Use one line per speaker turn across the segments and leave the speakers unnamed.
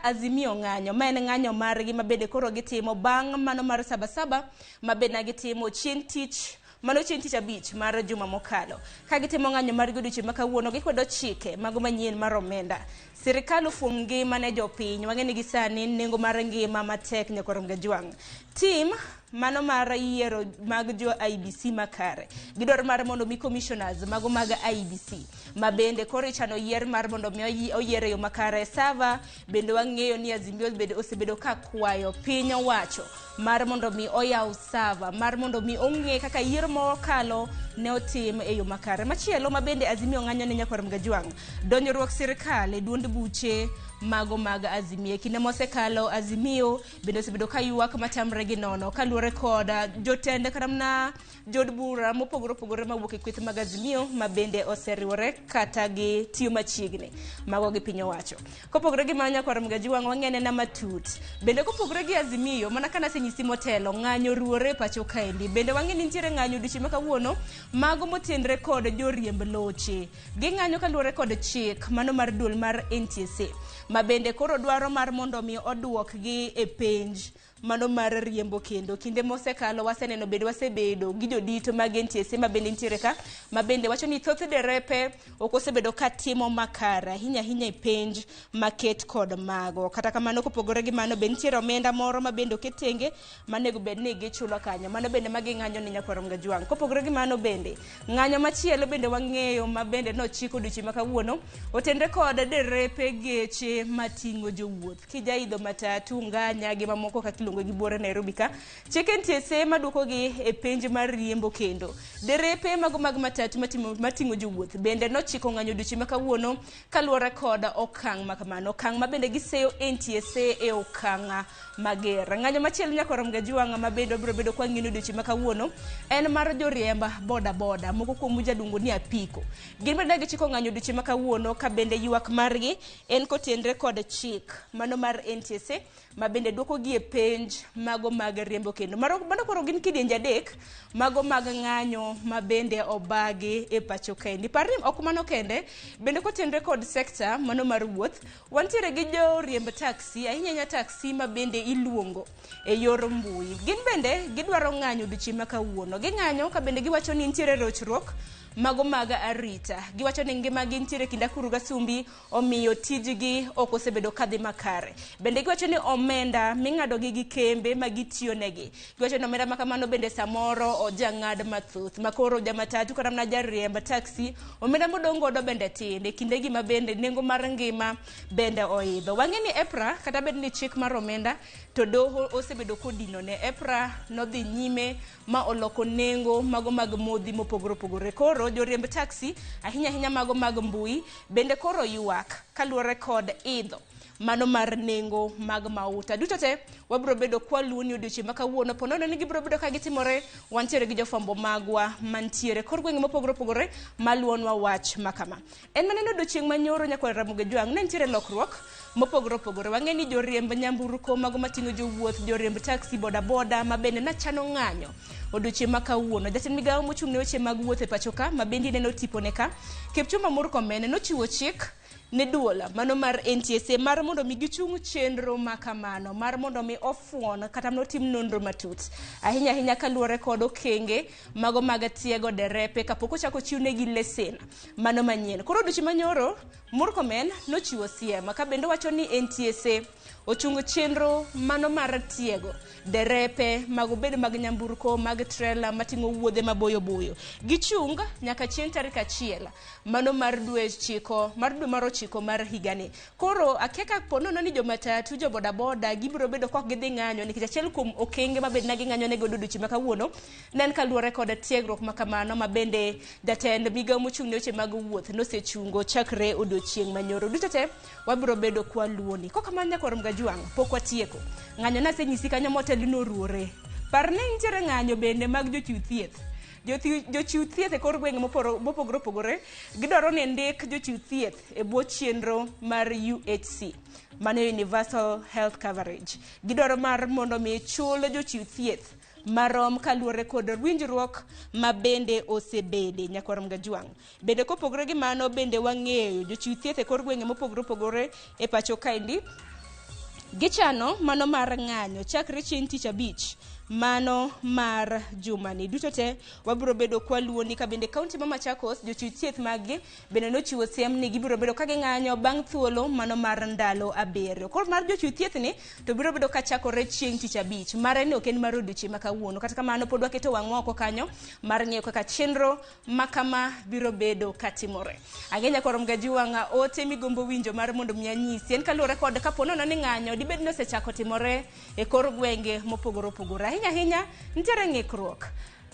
Azimio ng'anyo ma en ng'anyo margi mabende koro gitimo bang' mano mar sabasaba mabende gitimo chieng' tich mano chieng' tich abich mar juma mokalo ka gitimo ng'anyo mar godiochieng' ma kawuono gikwedo chike mago manyien mar omenda. Sirikal ofuong ngima ne jopiny, wang'e ni gisani nengo mar ngima matek nyakorom Gajwang'. Tim mano mar yiero mag jo IBC makare gidwaro mar mondo mi commissioners mago mag IBC mabende koro ichano yier mar mondo mi oyiere yo makare. Sava bende wang'eyo ni Azimio bende osebedo ka kwayo piny owacho mar mondo mi oyaw sava mar mondo mi ong'e kaka yiero mokalo ne otim e yo makare. Machielo mabende Azimio ng'anyo ne nyakorom Gajwang', donjruok sirikal e duond buche mago mag Azimio. Kinde mosekalo Azimio bende osebedo ka ywak matamre gi nono kaluwore kod jotende karamna jod bura mopogore opogore mawuok e kweth mag Azimio mabende oseriwore kata gi tiyo machiegni mago gi piny owacho. Kopogore gi manya nyakorom Gajwang' wang'ene na matut bende kopogore gi Azimio mana kana senyisi motelo ng'anyo ruore pacho kaendi bende wang'e ni nitiere ng'anyo dichi ma kawuono mago motenre kod joriemb loche ging'anyo kaluwore kod chik mano mar duol mar NTSA mabende koro dwaro mar mondo mi oduok gi e penj mano mar riembo kendo. Kinde mosekalo waseneno bende wasebedo gi jodito mag NTSA mabende nitiere ka mabende wacho ni thoth derepe ok osebedo ka timo makare ahinya e penj maket kod mago. Kata kamano kopogore gi mano bende nitiere omenda moro mabende oketenge manego bed ni gichulo kanyo, mano bende magi ng'anyo ni nyakorom Gajwang'. Kopogore gi mano bende ng'anyo machielo bende wang'eyo mabende nochiko odiochieng' ma kawuono otendre kod derepe geche mating'o jowuoth kijaidho matatu nganya gi mamoko kaka gi bore Nairobi ka chike NTSA maduoko gi e penj mar riembo kendo. Derepe mago mag matatu mating'o jowuoth bende nochiko ng'anyo odiochieng' ma kawuono kaluwore kod okang' makamano, okang' mabende giseyo NTSA e okang' mager. Ng'anyo machielo nyakorom Gajwang' mabende biro bedo kwa ng'ino odiochieng' ma kawuono en mar joriemba boda moko kuom jaduongo ni apiko. Gin bende gichiko ng'anyo odiochieng' ma kawuono ka bende ywak margi en kotenre kod chik mano mar NTSA mabende duoko gi e penj mago mag riembo kendo. Mano koro gin kidienje adek mago mag ng'anyo mabende obagi e pacho kaendi. Parni ok mano kende bende kotenre kod sekta mano mar wuoth wantiere gi joriemb taxi ahinya taxi mabende iluongo e yor mbui. Gin bende gidwaro ng'anyo odiochieng' ma kawuono. Ging'anyo ka bende giwacho ni nitiere rochruok mago mag arita. Giwacho ni ngima gi nitiere kinda kuru gasumbi omiyo tijgi ok osebedo kadhi makare. Bende giwacho ni omenda ming'ado gi kembe magitiyo negi. Giwacho ni omenda makamano bende samoro ojang'ad mathoth makoro jamatatu kata na jariemb taxi omenda modong' godo bende tin e kinde gi mabende nengo mar ngima bende oidho. Wang'e ni EPRA kata bed ni chik mar omenda to doho osebedo kodino ne EPRA nodhi nyime ma oloko nengo mago mag modhi mopogore opogore. Koro joriemb taxi ahinya mago mag mbui bende koro ywak kaluwore kod idho mano mar nengo mag mauta. Duto te wabiro bedo kwaluoni odiochieng' ma kawuono ponono ni gibiro bedo ka gitimore wantiere gi jofambo magwa mantiere kor gwenge mopogore opogore maluonwa wach makama. En maneno odiochieng' manyoro nyakwar Ramogi Gajwang' ne nitiere lokruok mopogore opogore. Wang'e ni joriemb nyamburko mago mating'o jowuoth, joriemb taxi boda mabende nachano ng'anyo odiochieng' ma kawuono. Jatend migawo mochung' ne weche mag wuoth e pacho ka mabende neno tipone ka Kipchumba Murkomen nochiwo chik ne duola mano mar NTSA mar mondo mi gichung' chenro makamano mar mondo mi ofuon kata notim nonro matut ahinya kaluwore kod okenge mago mag tiego derepe kapok ochako chiwnegi lesen mano manyien. Koro odiochieng' manyoro Murkomen nochiwo siem ka bende wacho ni NTSA ochungo chenro mano mar tiego derepe mago bedo mag nyamburko mag trailer mating'o wuodhe maboyo gichung nyaka chieng' tarik 1 mano mar dwe mar ochiko mar higani. Koro akeka ponono ni jomatatu jo boda gibiro bedo kok gidhi ng'anyo nikech achiel kuom okenge mabed na ging'anyo nego odiochieng' ma kawuono nen kaluwore kod tiegruok makamano mabende jatend migawo mochung' ne weche mag wuoth nosechungo chakre odiochieng' manyoro. Duto te wabiro bedo kwaluoni. Kokamano nyakorom Gajwang' pok watieko. Ng'anyo nasenyisi kanyo motelo noruore. Parne nitiere ng'anyo bende mag jochiw thieth. Jochiw thieth e kor gwenge mopogore opogore gidwaro ni ndik jochiw thieth e bwo chenro mar UHC mano Universal Health Coverage. Gidwaro mar mondo mi chul jochiw thieth marom kaluwore kod winjruok mabende osebede nyakorom Gajwang'. Bende kopogore gi mano bende wang'eyo jochiw thieth e kor gwenge mopogore opogore e pacho kaendi gichano mano mar ng'anyo chakre chieng' tich abich mano mar jumani duto te. Wabiro bedo kwaluoni ka bende kaunti ma Machakos jochiw thieth maggi bende nochiwo siem ni gibiro bedo ka ging'anyo bang' thuolo mano mar ndalo 7. Koro mar jochiw thieth ni to biro bedo ka chakore chieng' tich abich. Mare ni ok en mar odiochieng' ma kawuono, kata kamano pod waketo wang' oko kanyo mar ng'eyo kaka chenro makama biro bedo katimore. Agenya korom gaji wang'a ote migombo winjo mar mondo mi anyisi en kaluwore kod kapo nono ni ng'anyo dibed ni osechako timore e kor gwenge mopogore opogore. Ahinya nitiere ng'ikruok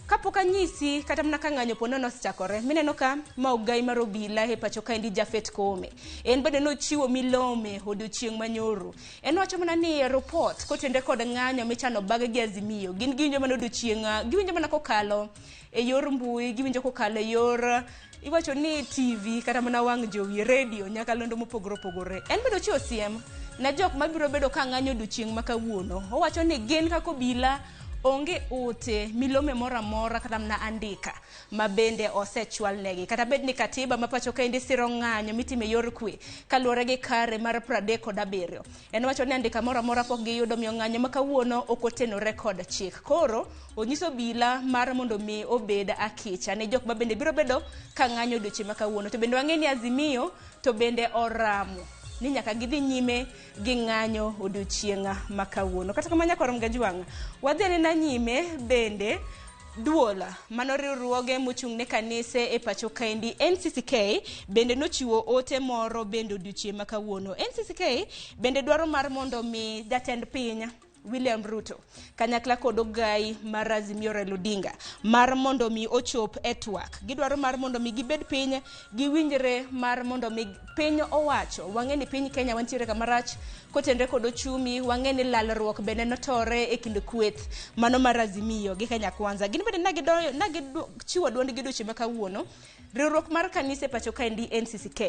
kapok anyisi kata mana ka ng'anyo po nono osechakore. Mineno ka ma ogai mar obila e pacho ka endi Jafet Koome en bende nochiwo milome odiochieng' manyoro. En wacho mana ni report kotende kod ng'anyo michano bag gi Azimio gin giwinjo mana odiochieng' giwinjo mana kokalo e yor mbui, giwinjo kokalo e yor iwacho ni TV kata mana wang' jowi radio nyakalondo mopogore opogore. En bende ochiwo siem na jok mabiro bedo ka ng'anyo odiochieng' ma kawuono. Owacho ni gin kaka obila onge ote milome mora mora kata mana andika ma bende osechwal negi, kata bed ni katiba ma pacho ka indi siro ng'anyo mitime yor kwe kaluwore gi kare mar 37. En wacho ni andika mora mora pok giyudo, miyo ng'anyo ma kawuono ok otenore kod chik. Koro onyiso obila mar mondo mi obed akicha ne jok ma bende biro bedo ka ng'anyo odiochieng' ma kawuono. To bende wang'e ni Azimio to bende oramo ni nyaka gidhi nyime gi ng'anyo odiochieng' ma kawuono. Kata kamano nyakorom gajiwang' wadhi na nyime bende duola mano riwruoge mochung' ne kanise e pacho kaendi NCCK bende nochiwo ote moro bende odiochieng' ma kawuono. NCCK bende dwaro mar mondo mi jatend piny William Ruto kanyakla kod ogai mar Azimio Raila Odinga mar mondo mi ochop e TWAK. Gidwaro mar mondo mi gibed piny giwinjre mar mondo mi piny owacho. Wang'e ni piny Kenya wantiere kamarach kotendre kod ochumi. Wang'e ni lalruok bende notore e kind kweth mano mar Azimio gi Kenya Kwanza. Gin bende nagichiwo duond gi odiochieng' ma kawuono. Riwruok mar kanise pacho kaendi NCCK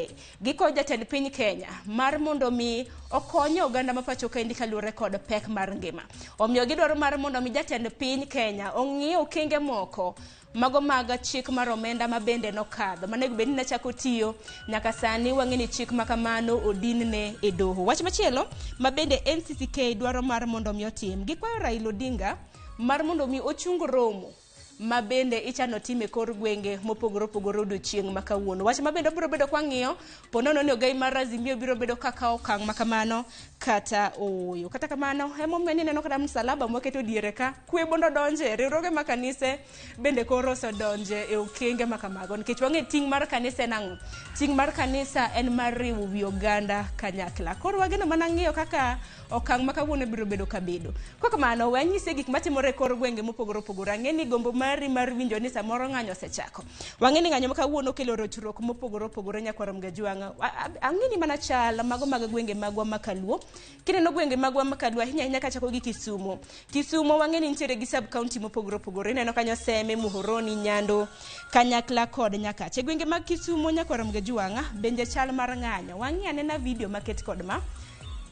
giko jatend piny Kenya mar mondo mi okonyo oganda ma pacho kaendi kaluwore kod pek mar ngima. Omiyo gidwaro mar mondo mi jatend piny Kenya ong'iyo okenge moko mago mag chik mar omenda ma bende nokadho manego bed ni nachako tiyo nyaka sani. Wang'e ni chik ma kamano odinne e doho. Wach machielo ma bende NCCK dwaro mar mondo mi otim, gikwayo Raila Odinga mar mondo mi ochung romo ma bende ichano time kor gwenge mopogore opogore odiochieng' ma kawuono. Wach ma bende biro bedo kwa ng'iyo po nono ni ogai mar Azimio biro bedo kaka okang' ma kamano kata oyo. Kata kamano emomiyo ni neno kata msalaba moketo diere ka kwe bondo donje. Riwruoge ma kanise bende koro osodonje e okenge ma kamago nikech wang'e ting' mar kanisa nang'o. Ting' mar kanisa en mar riwo wi oganda kanyakla. Koro wageno mana ng'iyo kaka okang' ma kawuono biro bedo kabedo. Kwa kamano we anyise gik matimore kor gwenge mopogore opogore. Ang'e ni gombo mari mar winjo ni samoro ng'anyo osechako. Wang'e ni ng'anyo ma kawuono kelo rochruok mopogore opogore nyakwarom gajiwang'. Ang'e ni mana chal mago mag gwenge magwa makaluo. Kineno gwenge magwa makaluo ahinya kachako gi Kisumo. Kisumo wang'e ni nitiere gi sub county mopogore opogore. Ineno kanyo Seme, Muhoroni, Nyando, Kanyakla kod Nyakache. Gwenge mag Kisumo nyakwarom gajiwang' bende chal mar ng'anyo. Wang'e anena video maket kod ma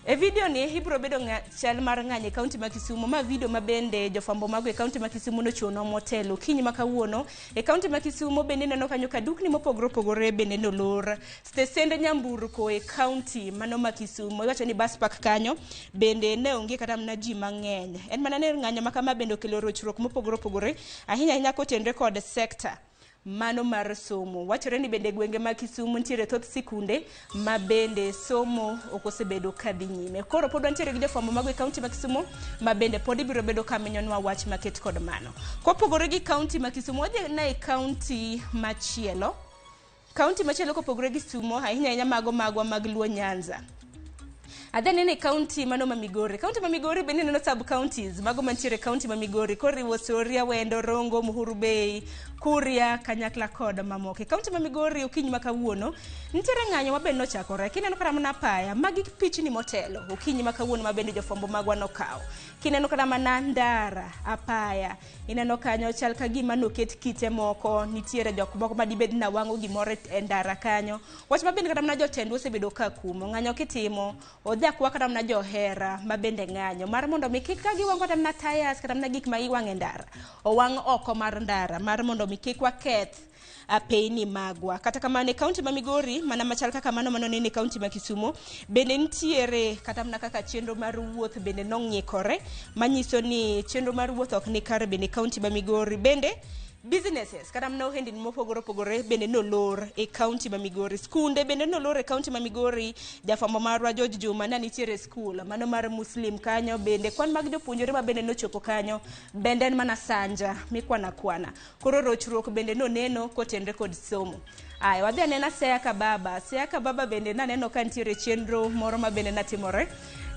e video ni ibro bedo chal mar ng'anyo e kaunti ma Kisumo. Ma video ma bende jofambo mago e kaunti ma Kisumo nochuno motelo kinyi ma kawuono e kaunti ma Kisumo. Bende neno kanyo kadukni mopogore opogore bende nolor. Stesende nyamburko e kaunti mano ma Kisumo iwacho ni bus park kanyo bende ne onge kata mana ji mang'eny. En mana ne ng'anyo ma kama bende okelo rochruok mopogore opogore ahinya kotendre kod sector mano mar somo. Wachore ni bende gwenge ma Kisumo nitiere thoth sikunde ma bende somo okosebedo kadhi nyime. Koro pod wantiere gi jofambo mago e kaunti ma Kisumo ma bende pod ibiro bedo kamenyonwa wach maket kod mano. Kopogore gi kaunti ma Kisumo wadhi na e kaunti machielo. Kaunti machielo kopogore gi Kisumo ahinya mago magwa mag Luo Nyanza. Adhene ne kaunti mano ma Migori. Kaunti ma Migori bende neno sub counties mago mantiere kaunti ma Migori. Koriwo Soria, Wendo, Rongo, Muhuru Bay, Kuria, Kanyakla kod mamoko. Kaunti ma Migori okinyi ma kawuono nitiere ng'anyo ma bende nochakore. Kineno kata mana apaya magi pichni motelo okinyi ma kawuono ma bende jofambo magwa nokawo. Kineno kata mana ndara apaya ineno kanyo chal ka gima noket kite moko. Nitiere jok moko ma dibed na wang'o gimoro e ndara kanyo. Wach ma bende kata mana jotend osebedo ka kumo. Ng'anyo kitimo odhi kwa kata mana johera ma bende ng'anyo mar mondo mi kik ka giwang'o kata mana tires kata mana gik ma iwang'e ndara owang' oko mar ndara mar mondo mi kik waketh apeyni magwa. Kata kamano e kaunti ma Migori mana machal kaka mano nene e kaunti ma Kisumu bende nitiere kata mana kaka chenro mar wuoth bende nong'ikore, manyiso ni chenro mar wuoth ok ni kare bende kaunti ma Migori. Bende businesses kata mana ohendni mopogore opogore bende nolor e kaunti ma Migori. Skunde bende nolor e kaunti ma Migori. Jafwambo marwa George Juma ne nitiere skul mano mar Muslim kanyo, bende kwan mag jopuonjore ma bende nochopo kanyo bende en mana sanja mikwana kwana. Koro rochruok bende noneno kotenre kod somo. Aya, wadhi anena Siaya Kababa. Siaya Kababa bende naneno ka nitiere chenro moro ma bende natimore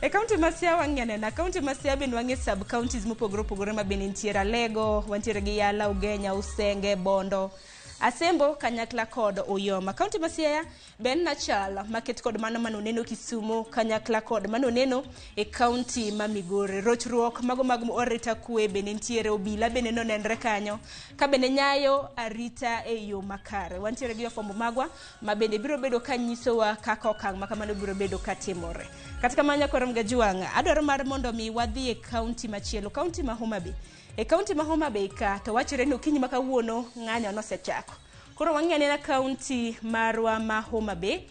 e kaunti ma Siaya. Wang'anena kaunti ma Siaya bende wang'e sub counties mopogore opogore ma bende nitiere Alego, wantiere gi Yala, Ugenya, Usenge, Bondo, Asembo, kanyakla kod Oyoma. Kaunti ma Siaya ben nachal maket kod mano manoneno Kisumu, kanyakla kod manoneno e kaunti ma Migori. Rochruok mago mag orita kwe bende nitiere, obila bende nonenre kanyo ka bende nyayo arita e yo makare. Wantiere gi jofwambo magwa ma bende biro bedo ka nyisowa kaka okang' ma kamano biro bedo ka timore. Katika manya koram gajuanga, adwaro mar mondo mi wadhi e kaunti machielo, kaunti ma Homa Bay. E kaunti ma Homa Bay ka to wachore ni okinyi ma kawuono ng'anyo nosechako. Koro wang'ane na kaunti marwa ma Homa Bay.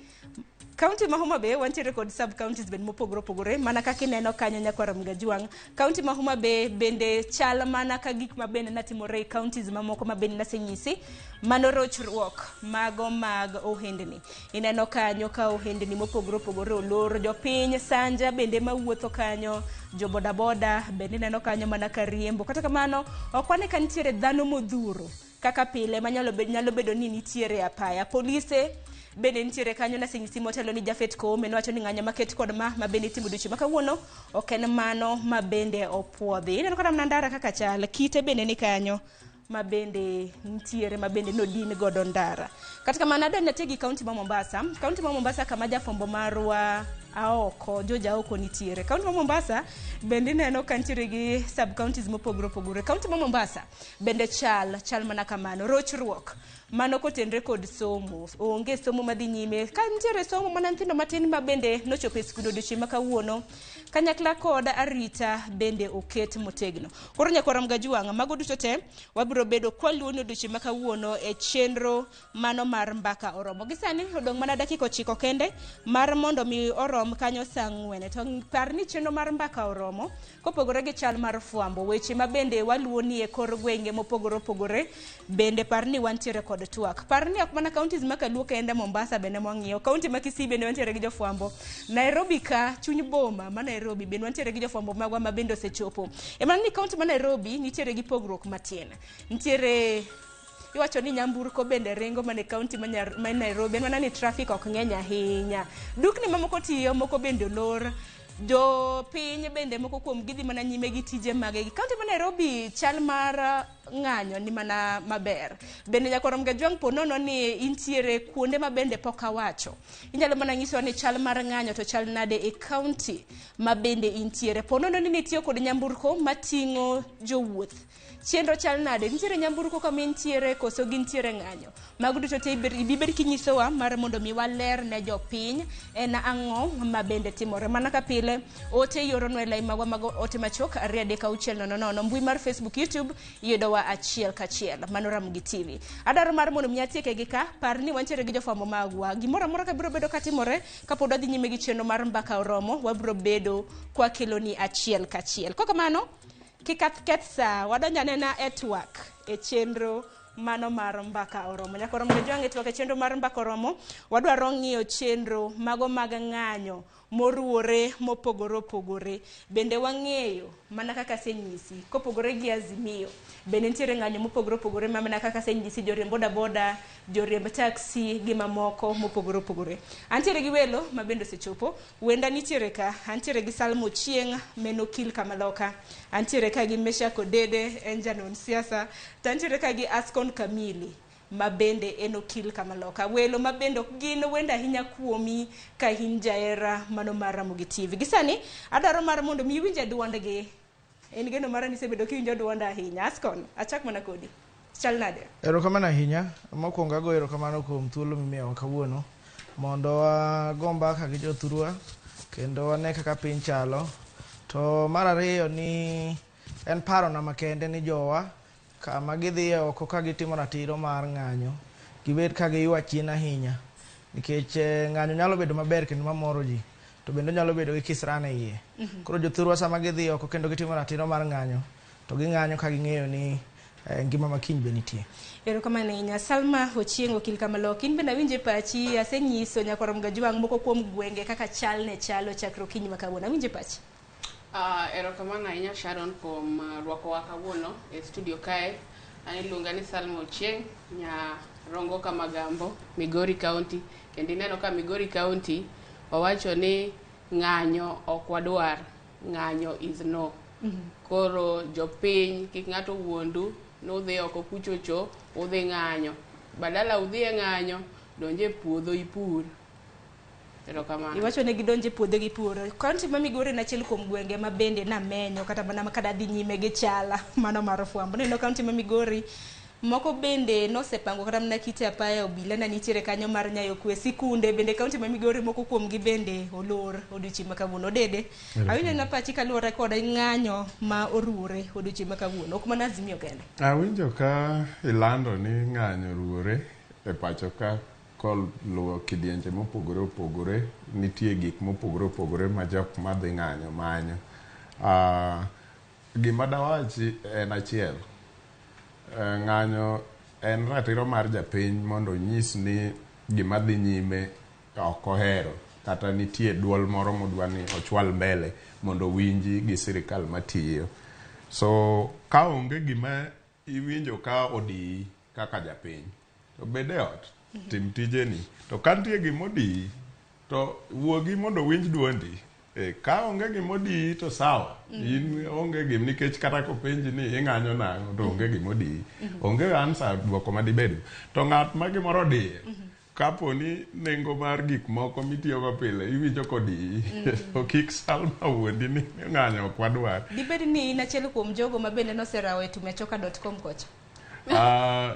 Kaunti ma Homa Bay wantiere kod sub counties bende mopogore opogore mana kaka ineno kanyo nyakwaram gajuang. Kaunti ma Homa Bay bende chal mana ka gik ma bende natimore e counties mamoko ma bende nasenyisi, mano rochruok mago mag ohendni. Ineno kanyo ka ohendni mopogore opogore olor, jopiny sanja bende mawuotho kanyo, jo boda boda bende ineno kanyo mana ka riembo. Kata kamano ok wane ka nitiere dhano modhuro kaka pile nyalo bedo ni nitiere apaya. Polise bende nitiere kanyo nasenyisi motelo ni Jafet Koome nowacho ni ng'anyo maket kod ma bende itimo duche ma kawuono ok en mano ma bende opuodhi. Ineno kata ndara kaka chal, kite bende ni kanyo ma bende nitiere ma bende nodin godo ndara. Kata kamano adwa nati gi kaunti ma Mombasa. Kaunti ma Mombasa kama jafwambo marwa Aoko, Joja Aoko nitiere. Kaunti ma Mombasa bende neno ka nitiere gi sub counties mopogore opogore. Kaunti ma Mombasa bende chal mana kamano. Rochruok mano kotenre kod somo, onge somo madhi nyime. Ka nitiere somo mana nyithindo matin ma bende nochopo e skul odiochieng' ma kawuono, kanyakla kod arita bende oket motegno. Koro nyakwaram gajuang' mago duto te wabiro bedo kwaluoni odiochieng' ma kawuono e chenro mano mar mbaka oromo. Gisani odong' mana dakika 9 kende mar mondo mi orom kanyo saa 4. To par ni chenro mar mbaka oromo kopogore gi chal mar fwambo, weche ma bende waluoni e kor gwenge mopogore opogore, bende par ni wantiere kod TWAK. Par ni ok mana counties ma Kaluo kende, Mombasa bende mwang'iyo, kaunti ma Kisii bende wantiere gi jofwambo, Nairobi ka chuny boma ma Nairobi bende wantiere gi jofwambo magwa ma bende osechopo. Emana ni kaunti ma Nairobi nitiere gi pogruok matin. Nitiere iwacho ni nyamburko bende ringo mane kaunti ma Nairobi, en mana ni traffic ok ng'eny ahinya. Dukni mamoko tiyo, moko bende olor. Jo piny bende moko kuom gidhi mana nyime gi tije mage. Kaunti ma Nairobi chal mar ng'anyo ni mana maber. Bende nyakwaram gajuang' ponono ni intiere kuonde ma bende pok awacho. Inyalo mana nyiso ni chal mar ng'anyo to chal nade e kaunti ma bende intiere. Ponono ni nitiyo kod nyamburko mating'o jowuoth. Chenro chal nade, nitiere nyamburko kama intiere koso gintiere ng'anyo. Mago duto te ibibed kinyisowa mar mondo mi waler ne jopiny en ang'o ma bende timore. Mana ka pile ote yoronwa e line magwa mago ote machok 23600. Mbui mar Facebook, YouTube yudowa achiel kachiel. Mano Ramogi TV. Adaro mar mondo mi atieke gi ka, par ni wantiere gi jofwambo magwa. Gimoro amora ka biro bedo katimore kapod wadhi nyime gi chenro mar mbaka oromo, wabiro bedo kwa keloni achiel kachiel. Koko mano kikath sa wadonjane na e TWAK e chenro mano mar mbaka oromo. Nyakwaram gajuang' e TWAK e chenro mar mbaka oromo wadwaro ng'iyo chenro mago mag ng'anyo moruore mopogore opogore. Bende wang'eyo mana kaka senyisi kopogore gi Azimio bende nitiere ng'anyo mopogore opogore mana kaka senyisi joriemb boda boda, joriemb taxi gi mamoko mopogore opogore. Antiere gi welo ma bende osechopo. Wenda nitiere ka, antiere gi Salmo Chieng' Menokil Kamaloka, antiere ka gi Mesha Kodede en janon siasa, tantiere ka gi Askon Kamili ma bende en okil Kamaloka. Welo ma bende ok gin wenda ahinya kuomi ka hin jaera mano mar Ramogi TV. Gisani adaro mar mondo mi winja duondgi. En geno mara ni sebedo kiwinjo duonda ahinya. Askon, achak mana kodi. Chal nade?
Erokamano ahinya. Mokwongo ago erokamano kuom thuolo mimiyowa kawuono mondo wago mbaka gi jothurwa kendo wane kaka piny chalo. To mar ariyo ni en paro na makende ni jowa kama gidhiye oko ka gitimo ratiro mar ng'anyo gibed ka giywa chien ahinya nikech ng'anyo nyalo bedo maber kendo mamoro ji to bende nyalo bedo gi kisran e iye. Koro jothurwa sama gidhi oko kendo gitimo ratiro mar ng'anyo to ging'anyo ka ging'eyo ni ngima makiny be nitie.
Erokamano ahinya. Salma Ochieng' okil Kamaloka, in bende awinje pachi, asenyiso nyakwarom Gajwang' moko kuom gwenge kaka chal ne chalo chakre okinyi ma kawuono. Awinje pachi.
Erokamano ahinya Sharon kuom rwakowa kawuono e studio kae. An iluonga ni Salma Ochieng', nya Rongo Kamagambo, Migori County. Kendo ineno ka Migori County wawacho ni ng'anyo ok wadwar, ng'anyo is no. Koro jopiny kik ng'ato wuondu nudhi oko kuchocho udhi ng'anyo, badala udhi e ng'anyo donje puodho ipur. Erokamano.
Iwacho ne gidonje puodho gi puro. Kaunti ma Migori na achiel kuom gwenge ma bende namenyo kata mana kada dhi nyime gi chala mano mar fwambo. Neno kaunti ma Migori moko bende nosepango kata mana kite apaya obila na nitiere kanyo mar nyayo kwe sikunde bende kaunti ma Migori moko kuom gi bende olor odiochieng' ma kawuono. Dede awinjo na pachi kaluwore koda ng'anyo ma oruore odiochieng' ma kawuono ok mana Azimio kende.
Awinjo ka ilando ni ng'anyo oruore e pacho ka koluwo kidienje mopogore opogore, nitie gik mopogore opogore ma jok madhi ng'anyo manyo. Gima dawachi en achiel, ng'anyo en ratiro mar japiny mondo nyis ni gima dhi nyime ok ohero kata nitie duol moro modwa ni ochwal mbele mondo winji gi sirikal matiyo. So ka onge gima iwinjo ka odi kaka japiny to bede ot tim tijeni, to ka nitie gimodi to wuogi mondo winj duondi. Ka onge gimodi to sawa, in onge gim nikech kata kopenji ni ing'anyo nang'o to onge gimodi, onge answer duoko madibedo. To ng'at ma gimoro diye, kapo ni nengo mar gik moko mitiyogo pile iwinjo kodi, to kik Salma wuondi ni ng'anyo ok wadwar.
Dibed ni in achiel kuom jogo ma bende noserawo e tumechoka.com kocha.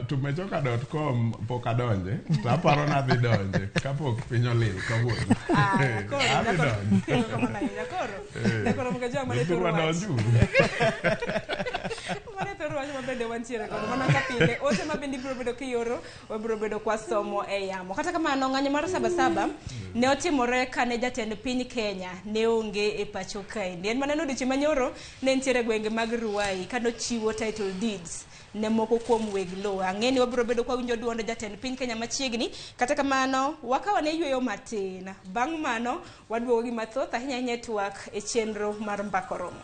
Tumechoka.com pok adonje, to aparo nadhi donje kapok piny olil kawuono.
Nakoro Mgajwang' mane thoro wach. Mane thoro wach mabende wantiere kodo. Mana ka pile, ote mabende biro bedo kioro, wabiro bedo kwa somo e yamo. Kata kamano ng'anyo mar Sabasaba ne otimore kane jatend piny Kenya ne onge e pacho kae. En maneno odiochieng' manyoro ne nitiere gwenge mag Ruai kano chiwo title deeds ne moko kuom weg lowo. Ang'eni wabiro bedo kwa winjo duond jatend piny Kenya machiegni. Kata kamano wakawa ne yweyo matin. Bang' mano waduogo gi mathoth ahinya ahinya TWAK e chenro mar Mbako Romo.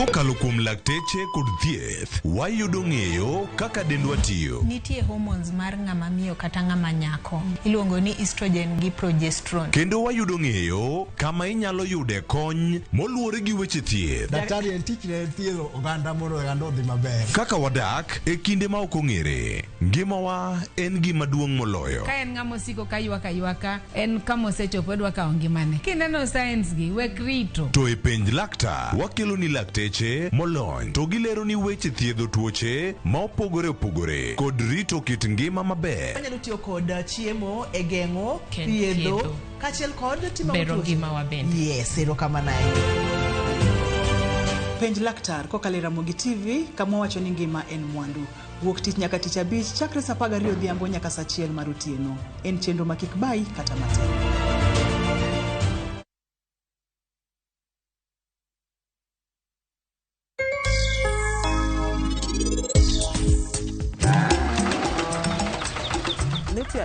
Kokalo kuom lakteche kod thieth, wayudo ng'eyo kaka dendwa tiyo.
Nitie hormones mar ng'ama miyo kata ng'ama nyako. Iluongo ni estrogen gi progesterone.
Kendo wayudo ng'eyo kama inyalo yude kony moluwore gi weche thieth.
Daktari en tich ne thiedho oganda mondo oganda odhi maber.
Kaka wadak e kinde ma ok ong'ere. Ngimawa en gima duong' moloyo.
Ka en ng'ama osiko ka ywaka, en kama osechopo dwa kawo ngimane. Kineno science gi wek rito.
To e penj laktar, wakelo ni lakteche molony to gilero ni weche thiedho tuoche ma opogore opogore kod rito kit ngima maber.
Anyalo tiyo kod chiemo e geng'o, thiedho, kaachiel kod timo
bero ngima wa bende.
Yes, erokamano. Penj laktar kokalo e Ramogi TV kama wacho ni ngima en mwandu. Wuok tich nyaka tich abich chakre saa 12 odhiambo nyaka saa 1 mar otieno. En chenro ma kik bai kata matin.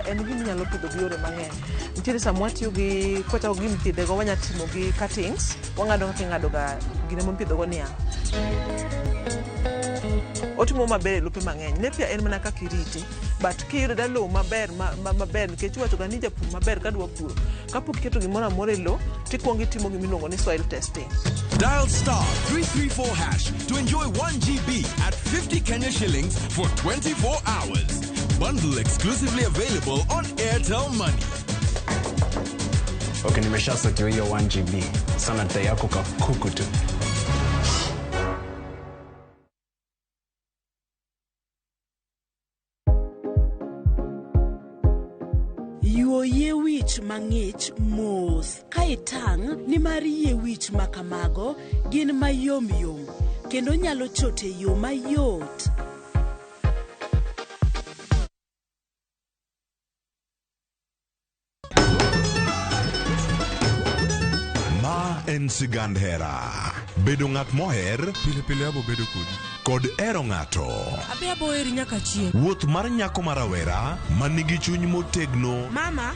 En gima nyalo pidho gi yore mang'eny. Nitiere sama watiyo gi kota gim pidhe go wanya timo gi cuttings, wang'ado kaka ing'ado ga gine mopidho go niya. Otimo maber e lope mang'eny. Nepia en mana kaka irite, but kiyudo da lowo maber maber nikech iwacho ga ni japur maber kadwa puro. Kapok iketo gimoro amora e lowo, tikuongo itimo gima iluongo ni soil testing.
Dial *334# to enjoy 1 GB at 50 Kenya shillings for 24 hours. Bundle exclusively available on Airtel Money.
Okay, nimeshasetiwa hiyo 1 GB. Sana tayako ka kuku tu.
yie wich mang'ich mos ka itang' ni mar yie wich makamago gin mayom yom kendo nyalo chote yo mayot.
Ma en sigand hera. Bedo ng'at moher, pile pile abo bedo kod ero ng'ato.
Abe abo eri nyaka chieng'.
Wuoth mar nyako marawera manigi chuny motegno.
Mama,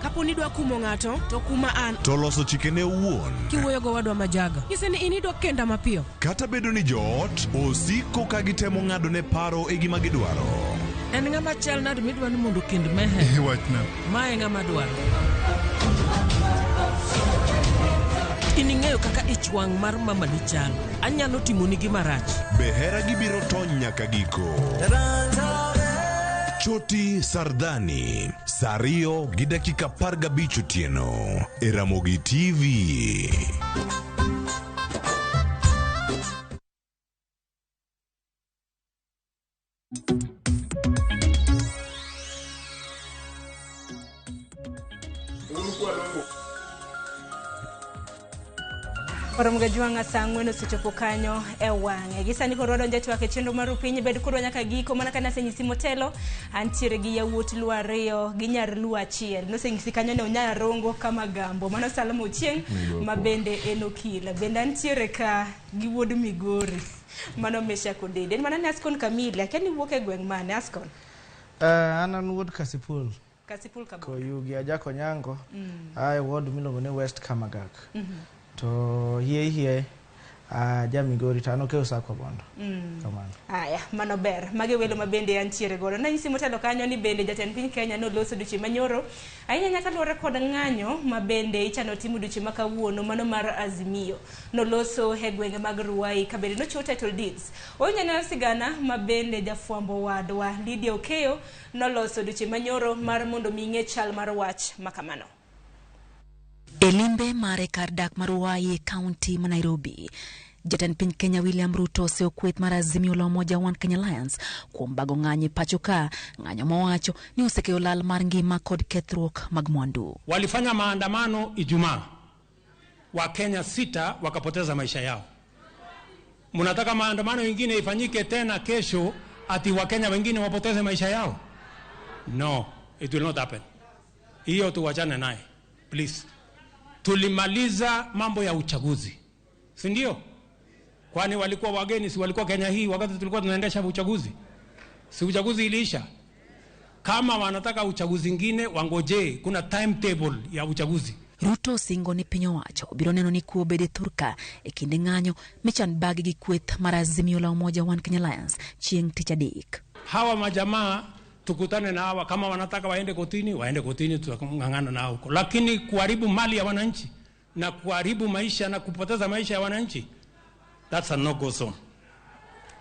kapo ni dwa kumo ng'ato, to kuma an.
To loso chikene owuon.
Kiwuoyo go wadwa majaga. Nyise ni inidwa kenda mapiyo.
Kata bedo ni joot osiko ka gitemo ng'ado ne paro e gima gidwaro.
En ng'ama chal nade midwa ni mondo kend mehe.
Wachna.
Mae ng'ama dwaro. Ining'eyo kaka ichwang' mar mama ni chal. Anyalo timo ni gima rach.
Be hera gibiro tony nyaka giko. Choti Sardani, Sario gi dakika 15 otieno. E Ramogi TV.
Ramogi juanga sang'weno sechopo kanyo e wang'e. Gisani koro donje TWAK e chenro mar piny bed kuro nyaka giko mana kana senyisi motelo antiere gi yawuot luo ariyo gi nyar luo achiel. No senyisi kanyo ne onya rongo kama gambo. Mano Salmo Ochieng ma bende en okila. Bende antiere ka gi wuod Migori. Mano Mesha Kodede. Mana ne Askon Kamila. Keni wuok e gweng' mane Askon?
Anan wuod Kasipul.
Kasipul Kabon.
Ko yugi ajako nyango. Ai wuod milongo ne West Kamagak. To hie Migori tano ke usako bondo. Kamano.
Aya, mano ber. Mage welo mabende antiere godo. Na nyisi motelo kanyo ni bende jatend piny Kenya no loso duchi manyoro. Ahinya nyaka luore kod ng'anyo mabende ichano timu duchi makawuono mano mar Azimio. No loso e gwenge mag Ruai kabende no chiwo title deeds. Onya na sigana mabende jafwambo wadwa Lydia Okeyo no loso duchi manyoro mar mondo ming'e chal mar wach makamano.
Elimbe mare kar dak mar Ruai County ma Nairobi. Jatend piny Kenya William Ruto se okwet mar Azimio la Umoja One Kenya Alliance kuom bago ng'anyo pacho ka ng'anyo mowacho ni osekelo lal mar ngima kod kethruok mag mwandu.
Walifanya maandamano Ijumaa. Wakenya 6 wakapoteza maisha yao. Munataka maandamano mengine ifanyike tena kesho ati Wakenya wengine wapoteze maisha yao? No, it will not happen. Hiyo tuwachane naye. Please. Tulimaliza mambo ya uchaguzi. Si ndio? Kwani walikuwa wageni, si walikuwa Kenya hii wakati tulikuwa tunaendesha uchaguzi? Si uchaguzi iliisha? Kama wanataka uchaguzi ngine wangoje, kuna timetable ya uchaguzi.
Ruto singo ni pinyo wacho biro neno ni kuo bede thurka e kinde ng'anyo mechan bagi gi kweth mar Azimio la Umoja One Kenya Alliance chieng' Tich Adek.
Hawa majamaa tukutane na hawa, kama wanataka waende kotini tutang'ang'ana na huko, lakini kuharibu mali ya wananchi na kuharibu maisha na kupoteza maisha ya wananchi, that's a no go zone.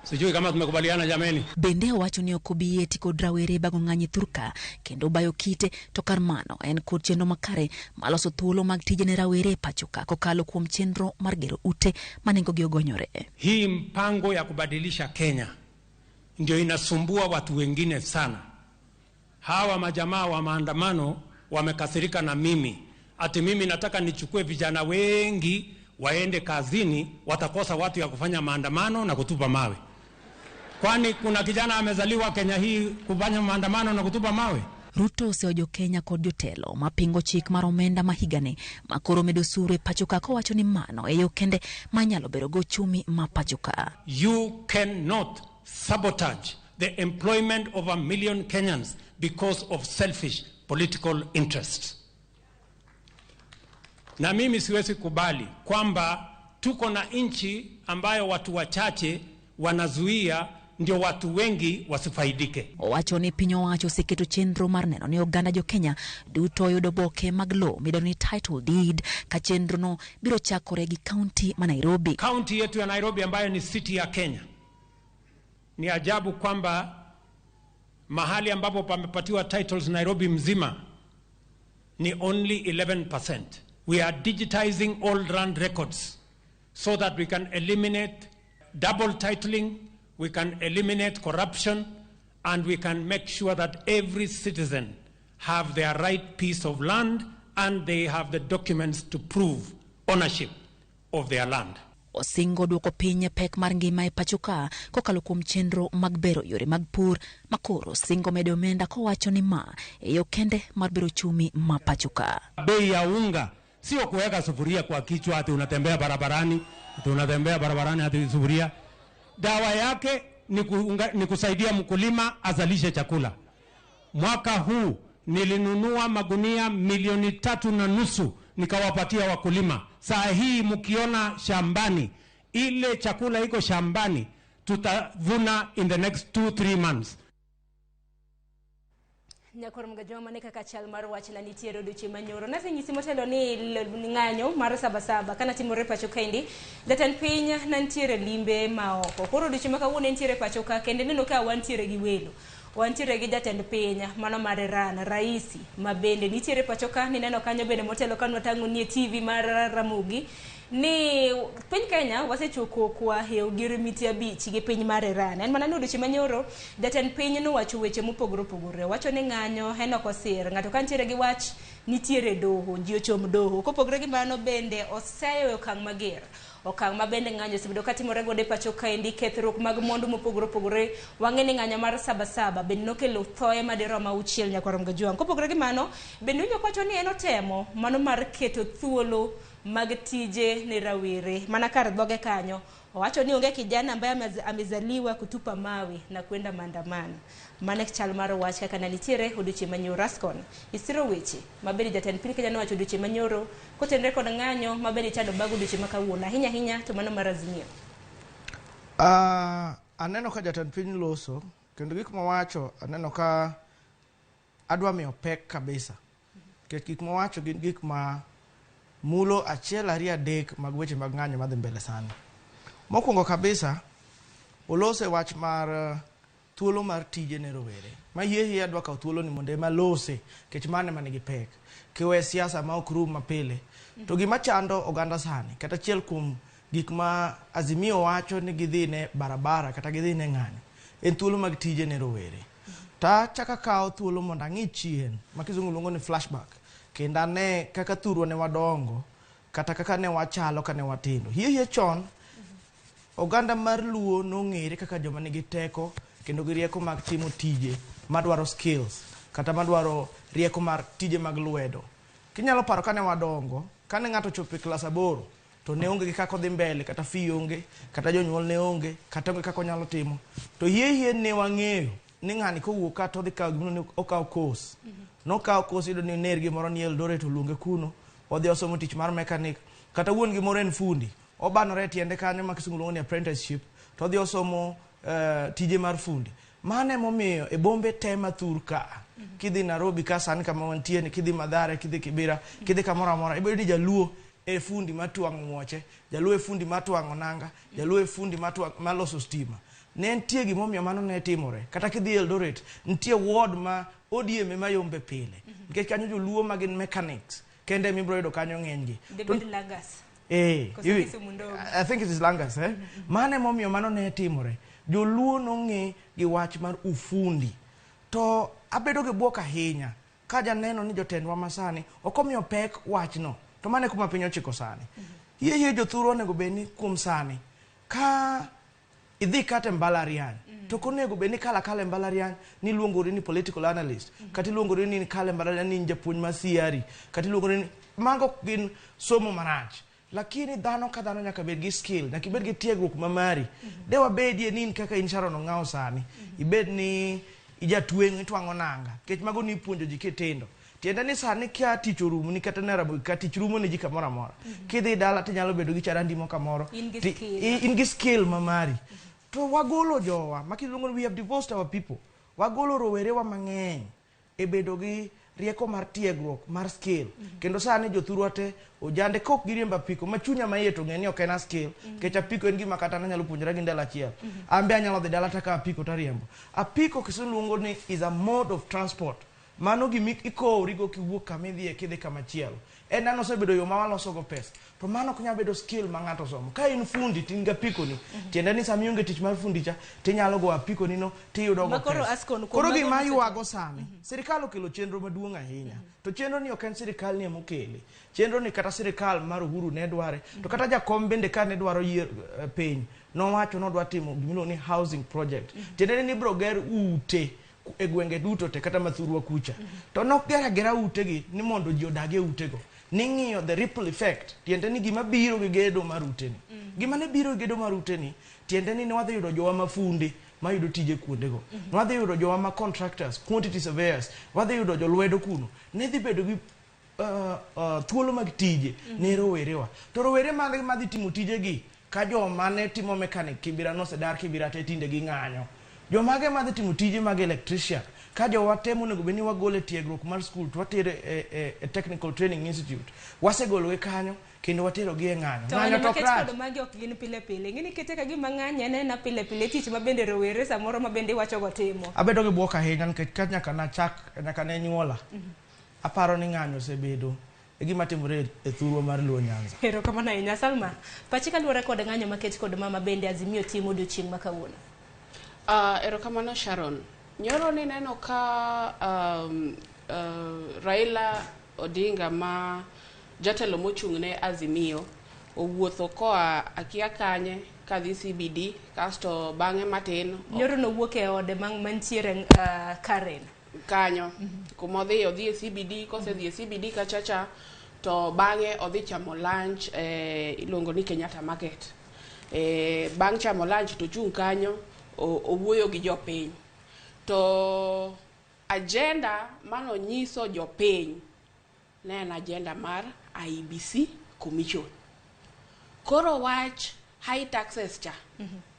Sijui kama tumekubaliana jameni.
Bende wacho ni okobie tiko drawere bago ng'anyi thurka kendo bayo kite to kar mano en kod chenro makare maloso thuolo mag tije ne rawere pachoka kokalo kuom chenro mar gero ute manengo gi ogonyore.
Hii mpango ya kubadilisha Kenya ndio inasumbua watu wengine sana. Hawa majamaa wa maandamano wamekasirika na mimi. Ati mimi nataka nichukue vijana wengi waende kazini, watakosa watu ya kufanya maandamano na kutupa mawe. Kwani kuna kijana amezaliwa Kenya hii kufanya maandamano na kutupa mawe?
Ruto seojo Kenya kod jotelo mapingo chik mar omenda mahigane makoro medo sure pachoka kowacho ni mano eyo kende manyalo bero go chumi ma pachoka.
You cannot sabotage the employment of 1 million Kenyans because of selfish political interests. Na mimi siwezi kubali kwamba tuko na nchi ambayo watu wachache wanazuia ndio watu wengi wasifaidike.
Wacho ni pinyo wacho seketo chenro mar neno ni oganda jo Kenya duto yudo boke mag lo midano ni title deed ka chenro no biro chakore gi county ma Nairobi.
County yetu ya Nairobi ambayo ni city ya Kenya. Ni ajabu kwamba mahali ambapo pamepatiwa titles Nairobi mzima ni only 11%. We are digitizing all land records so that we can eliminate double titling, we can eliminate corruption, and we can make sure that every citizen have their right piece of land and they have the documents to prove ownership of their land.
Osingo duoko piny pek mar ngima e pachoka kokalo kuom chenro mag bero yore mag pur makoro singo medo omenda kowacho ni ma eyo kende mar bero chumi ma pachoka.
Bei ya unga sio kuweka sufuria kwa kichwa ati unatembea barabarani ati sufuria. Dawa yake ni kusaidia mkulima azalishe chakula. Mwaka huu nilinunua magunia 3.5 nikawapatia wakulima. Saa hii mkiona shambani, ile chakula iko shambani, tutavuna in the next 2-3 months.
Nyakoro mgajo maneka kachal mar wach na nitiere odiochieng' manyoro. Nasenyisi motelo ni ng'anyo mar sabasaba kana timore pachoka endi. Jatend piny nantiere limbe maoko. Koro odiochieng' ma kawuono nitiere pachoka kende neno ka wantiere gi welo. Wantiere gi jatend piny mano mar raisi mabende nitiere pachoka ni neno kanyo bende motelo kanwa tango nie TV mar Ramogi ni piny Kenya wasechoko kwa heo giri miti abich gi piny mar Iran. En mana nudo chimanyoro jatend piny no wacho weche mopogore wacho ni ng'anyo heno kosir ng'ato kantiere gi wach nitiere doho ji ochom doho kopogore gi mano bende oseyo okang' mager okang' mabende ng'anyo sibedo katimore gode pachoka endi kethruok mag mondu mopogore wang'e ni ng'anyo mar sabasaba bende nokelo thoe madiroma 6 nyakoro mgajuang. Kopogore gi mano bende winjo kwacho ni en otemo mano mar keto thuolo mag tije ni rawere mana kar dhoge kanyo owacho ni onge kijana ambaye amezaliwa kutupa mawe na kwenda maandamano. Mane chal mar wach kaka nitiere odiochieng' manyoro Raskon isiro weche mabedi jatend piny Kenya nowacho odiochieng' manyoro kotenre kod ng'anyo mabedi chado bago odiochieng' makawuono ahinya to mano mar Azimio.
Aneno ka jatend piny loso kendo gik mowacho aneno ka adwa miyo pek kabisa. Gik mowacho gin gik ma mulo 1, 2, 3 mag weche mag ng'anyo madhi mbele sani. Mokwongo kabisa olose wach mar thuolo mar tije ne rowere. Ma yie adwa kawo thuolo ni mondo ema lose kech mane manigi pek. Kiwe siasa ma ok rum mapile. To gima chando oganda sani kata achiel kuom gik ma Azimio wacho ni gidhi ne barabara kata gidhi ne ng'anyo en thuolo mag tije ne rowere. Ta chaka kawo thuolo mondo ang'i chien ma kizungu luongo ni flashback kendo ane kaka thurwa ne wadongo kata kaka ne wachalo ka ne watindo. Hie chon oganda mar Luo nong'ere kaka joma nigi teko kendo gi rieko mag timo tije madwaro skills kata madwaro rieko mar tije mag lwedo. Kinyalo paro kane wadongo kane ng'ato chopo e klas 8 to ne onge gi kaka odhi mbele kata fi onge kata jonyuol ne onge kata onge kaka onyalo timo to hie ne wang'eyo ni ng'ani kowuok ka to dhi kawo gimno ni okawo course nokawo course ido ni ner gimoro ni Eldoret luonge kuno odhi osomo tich mar mechanic kata wuon gimoro en fundi obanore tiende kanyo ma kisungu luongo ni apprenticeship to odhi osomo tije mar fundi. Mane momiyo e bombe tema thur ka kidhi Nairobi ka sani kama wantie ni kidhi Mathare kidhi Kibera kidhi kamoro amora ibedo ni jaluo e fundi matuang'o muoche jaluo e fundi matuang'o nanga jaluo e fundi maloso stima. Ne ntie gimomiyo mano ne timore kata kidhi Eldoret ntie ward ma ODM ma yombe pile nikech kanyo joluo ma gin mechanics kende mibro yudo kanyo ng'enygi. I think it is Langas mane momiyo mano ne timore joluo nong'e gi wach mar ufundi to abedo gi buok ahinya ka janeno ni jotendwa masani okomiyo pek wachno to mane kuma piny ochiko sani. Hie jothuro onego bedni kuom sani ka idhi kate mbalariany to konego bedni kala mbalariany ni luongori ni political analyst kata luongori ni kale mbalariany ni japuonj ma CRE kata luongori ni mago gin somo marach. Lakini dhano ka dhano nyaka bed gi skill nyaka ibed gi tiegruok mamari dewa bedie ni kaka in Sharon Ong'ao sani ibed ni ijatweng' itwang'o nanga kech mago ni puonjo ji kitindo tiende ni sani kia tich orumo ni kata ne Ramogi ka tich rumo ne ji kamoro amora kidhi dala tinyalo bedo gi charandi mo kamoro in gi skill mamari to wagolo jowa makiluongo we have divorced our people wagolo rowerewa mang'eny e bedo gi rieko mar tiegruok mar skill kendo sani jothurwa te ojande kok giriemba apiko ma chunya maiye to ng'e ni ok en skill kech apiko en gima kata anyalo puonjora gi ndalo achiel ambe anyalo dhi dala taka apiko tariembo apiko kiseluongo ni is a mode of transport mano gimi ikowrigo kiwuok kama idhie kidhi kamachielo. En nano osebedo yo ma walosogo pesa. To mano ok nyalo bedo skill ma ng'ato somo. Ka in fundi tin ga pikoni, tiende ni sama ionge tich mar fundi cha, tinyalo go apikoni no tiyudo go pesa. Koro gima yuago sani, sirikal okelo chenro maduong' ahinya. To chenro ni ok en sirikal ni emokele. Chenro ni kata sirikal mar Uhuru ne dware, to kata jakom bende ka ne dwaro piny, nowacho nodwa timo gimiluongo ni housing project. Tiende ni biro ger ute e gwenge duto te kata mathurwa kucha. To nok gera utegi ni mondo ji odagie utego. Ning'iyo the ripple effect, tiende ni gima biro gi gedo mar uteni. Gima ne biro gi gedo mar uteni, tiende ni wadhi yudo jowa mafundi mayudo tije kuondego. Wadhi yudo jowa ma contractors, quantity surveyors, wadhi yudo jolwedo kuno. Ne dhi bedo gi thuolo mag tije ne rowerewa. To rowere madhi timo tijegi ka joma ne timo mechanic Kibira nosedar Kibira te tinde gi ng'anyo. Jomage madhi timo tije mag electrician ka jowa temo nego beni wagole tiegruok mar school to watere e technical training institute wasegolowe kanyo kendo watero gi e ng'anyo.
Ng'anyo to krat to magi ok gin pile pile. Ngini kete ka gima ng'anyo ne na pile pile tich ma bende rowere samoro ma bende wacho go timo.
Abedo gi buok ahinya nikech ka nyaka ne nyuola. Aparo ni ng'anyo osebedo e gima timore e thurwa mar Luo Nyanza.
Hero kama na inya Salma. Pachika luore kod ng'anyo maket kod mama bende Azimio timo odiochieng' ma kawuono.
Erokamano Sharon. Nyoro ni neno ka Raila Odinga ma jatelo mochung' ne Azimio owuotho koa akia kanye kadhi CBD kasto bang'e matin.
Nyoro no wuok e ode mantiere Karen.
Kanyo. Kuma odhi e CBD, kose dhi e CBD kachacha to bang'e odhi chamo lunch iluongo ni Kenyatta Market. Bang' chamo lunch to chung' kanyo owuoyo gi jopiny. To agenda mano nyiso jopiny ne en agenda mar IEBC Commission. Koro wach high taxes cha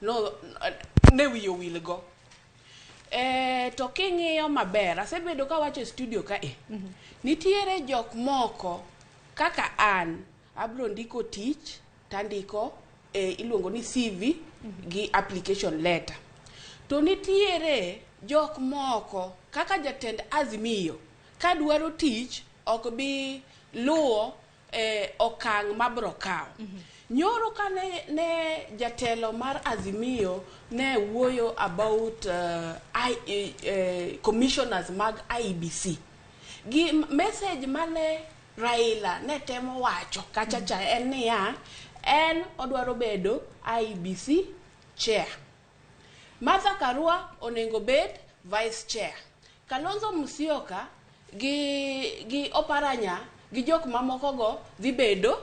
no ne wiyo wilgo. To king'iyo maber, asebedo ka wacho studio ka nitiere jok moko kaka an abro ndiko tich tandiko iluongo ni CV gi application letter. To nitiere jok moko kaka jatend Azimio ka dwaro tich ok bi luwo okang' mabro kawo. Nyoro ka ne jatelo mar Azimio ne wuoyo about commissioners mag IEBC. Gi message mane Raila ne temo wacho kachacha en niya, en odwaro bedo IEBC chair. Martha Karua onengo bed vice chair. Kalonzo Musyoka gi Oparanya gi jok mamoko go dhi bedo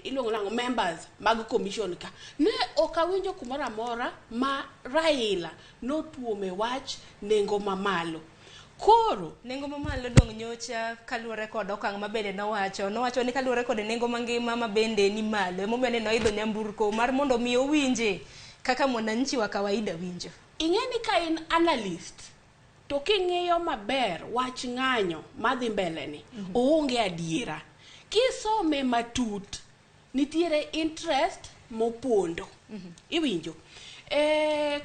iluongo nango members mag commission ka. Ne okawinjo kumora mora ma Raila notuome wach nengo mamalo. Koro
nengo mamalo dong nyocha kaluore kod okang' mabende nowacho ni kaluore kod nengo mangima mabende ni malo emomiyo ne idho nyamburko mar mondo mi owinje kaka mwananchi wa kawaida winjo.
Ing'eni ka in analyst to king'iyo maber wach ng'anyo madhi mbele ni oonge adiera. Kisome matut nitiere interest mopondo. Iwinjo.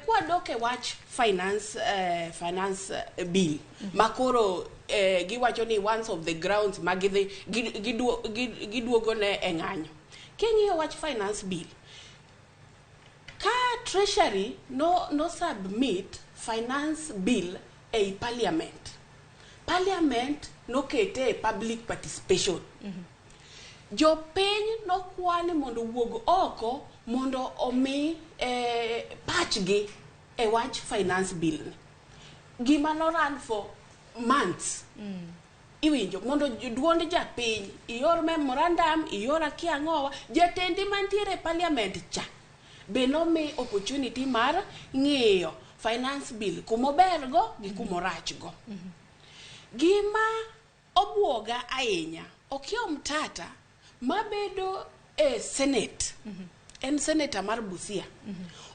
Kwadoke wach finance bill makoro giwacho ni one of the grounds giduogo ne ng'anyo. King'iyo wach finance bill, ka treasury no submit finance bill e parliament no kete public participation. Jopiny no kwani mondo wuog oko mondo omi pachgi e wach finance bill. Gima no run for months. Iwinjo mondo duond japiny ior memorandum ior akiang'owa jatendi mantiere parliament cha beno mi opportunity mar ng'iyo finance bill kumobergo gi kumorachgo. Gima obwoga ahinya Okiom Tata mabedo senate en senator mar Busia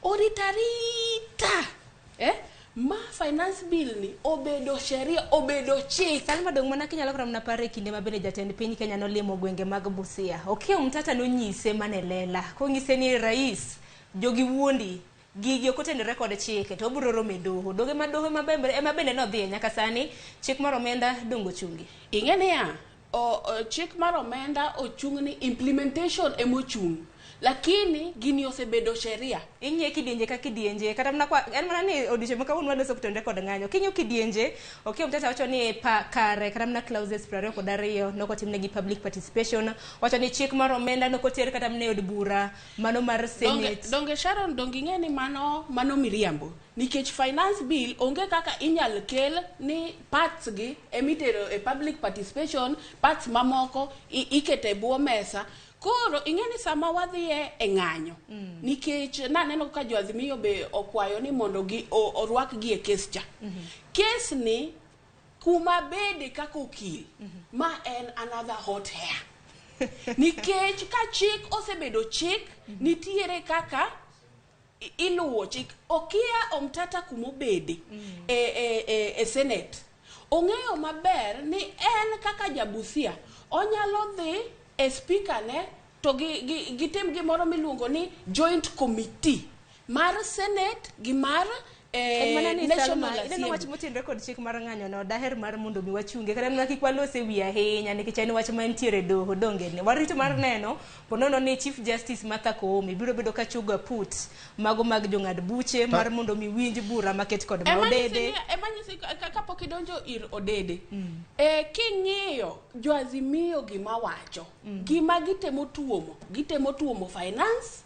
oritarita ma finance bill ni obedo sheria obedo chik.
Salma dong mana kinyalo kram na pare kinde mabende jatend piny Kenya no limo gwenge mag Busia. Okiom Tata no nyise manelela ko ngise ni rais jogi wuondi gigi okotendore kod chike to obiro romo e doho doge ma doho ema bende nodhi nyaka sani chik mar omenda dongo chungi.
Ing'e niya, chik mar omenda ochung' ni implementation emochung', lakini gini osebedo sheria.
Ing'e kidienje ka kidienje kata mana en mana ni odiochieng' ma kawuono waloso kutonde kod ng'anyo kinyo kidienje ok mtata wacho ni kare kata mana clauses 22 nokotimnegi public participation, wacho ni chik mar omenda nokoter kata mana od bura mano mar Senate.
Donge Sharon, donge ing'e ni mano miriambo, nikech finance bill onge kaka inyal kel ni parts gi emitero e public participation, parts mamoko ikete buo mesa. Koro ing'e ni sama wadhie e ng'anyo nikech naneno ka jo Azimio be okwayo ni mondo orwak gi e kes cha. Kes ni kuma bede kaka okil ma en another hot hair. Nikech ka chik osebedo chik nitiere kaka iluwo chik. Okia omtata kuma obede e Senate. Ong'eyo maber ni en kaka jabusia onyalo dhi e speaker ne to gitim gimoro miluongo ni joint committee mar Senate gi mar National Assembly.
Wach motenore kod chik mar ng'anyo no daher mar mondo mi wachunge kata mana kik walose wi ahinya nikech en wach mantiere doho donge ne warito mar neno ponono ni Chief Justice Martha Koome biro bedo ka chugo put mago mag jong'ad buche mar mondo mi winj bura maket kod ma Odede.
Emanyisi kapok idonjo ir Odede. King'iyo jo Azimio gima wacho gima gitemo tuomo finance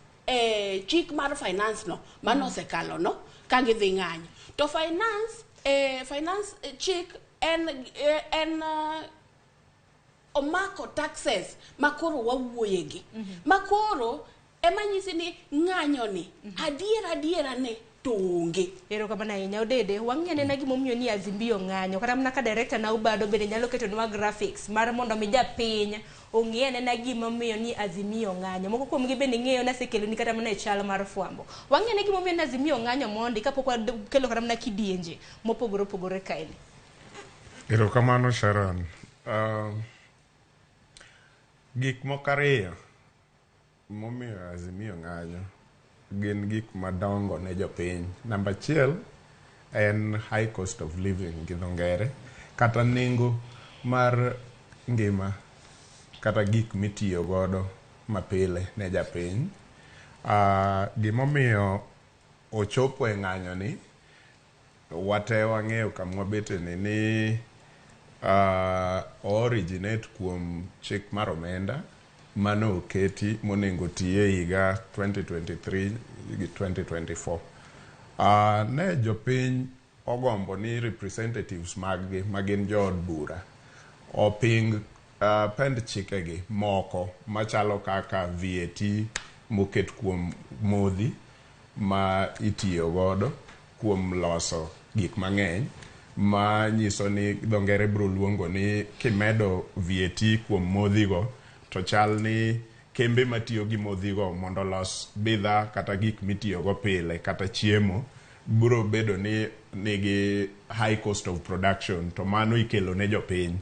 chik mar finance no mano osekalo no ka gidhi ng'anyo to finance chik en omako taxes makoro wawuoyegi makoro emanyisi ni ng'anyo ni adiera ne tonge.
Ero kama na inya Odede wang'ene na gimomiyo ni Azimio ng'anyo kata mana ka director na Ubado bende nyalo keto nwa graphics mar mondo mi japiny ong'ene na gimomiyo ni Azimio ng'anyo moko kuom gi bende ng'eyo na sekelo ni kata mana e chal mar fwambo. Wang'ene gimomiyo ni Azimio ng'anyo mondi kapok wakelo kata mana kidienje mopogore kaeni.
Ero kamano Sharon. Gik moko ariyo momiyo Azimio ng'anyo gin gik madongo ne jopiny. Namba achiel en high cost of living gi dho ngere kata nengo mar ngima kata gik mitiyo godo mapile ne japiny. Gimomiyo ochopo e ng'anyo ni wate wang'eyo kama wabete ni originate kuom chik mar omenda mano oketi monengo tiye higa 2023 gi 2024. Ne jopiny ogombo ni representatives maggi magin jood bura oping pend chikegi moko machalo kaka VAT moket kuom modhi ma itiyo godo kuom loso gik mang'eny ma nyiso ni dho ngere bro luongo ni kimedo VAT kuom modhigo to chal ni kembe matiyo gi modhigo mondo los bidha kata gik mitiyo go pile kata chiemo bro bedo ni nigi high cost of production to mano ikelo ne jopiny.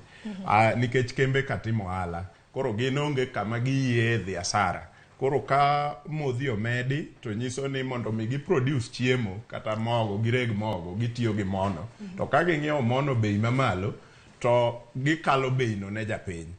Nikech kembe katimo ohala koro gin onge kama giyiedhi asara. Koro ka modhi omedi to nyiso ni mondo mi gi produce chiemo kata mogo gireg mogo gitiyo gi mono to ka ging'iewo mono bei mamalo to gikalo bei no ne japiny.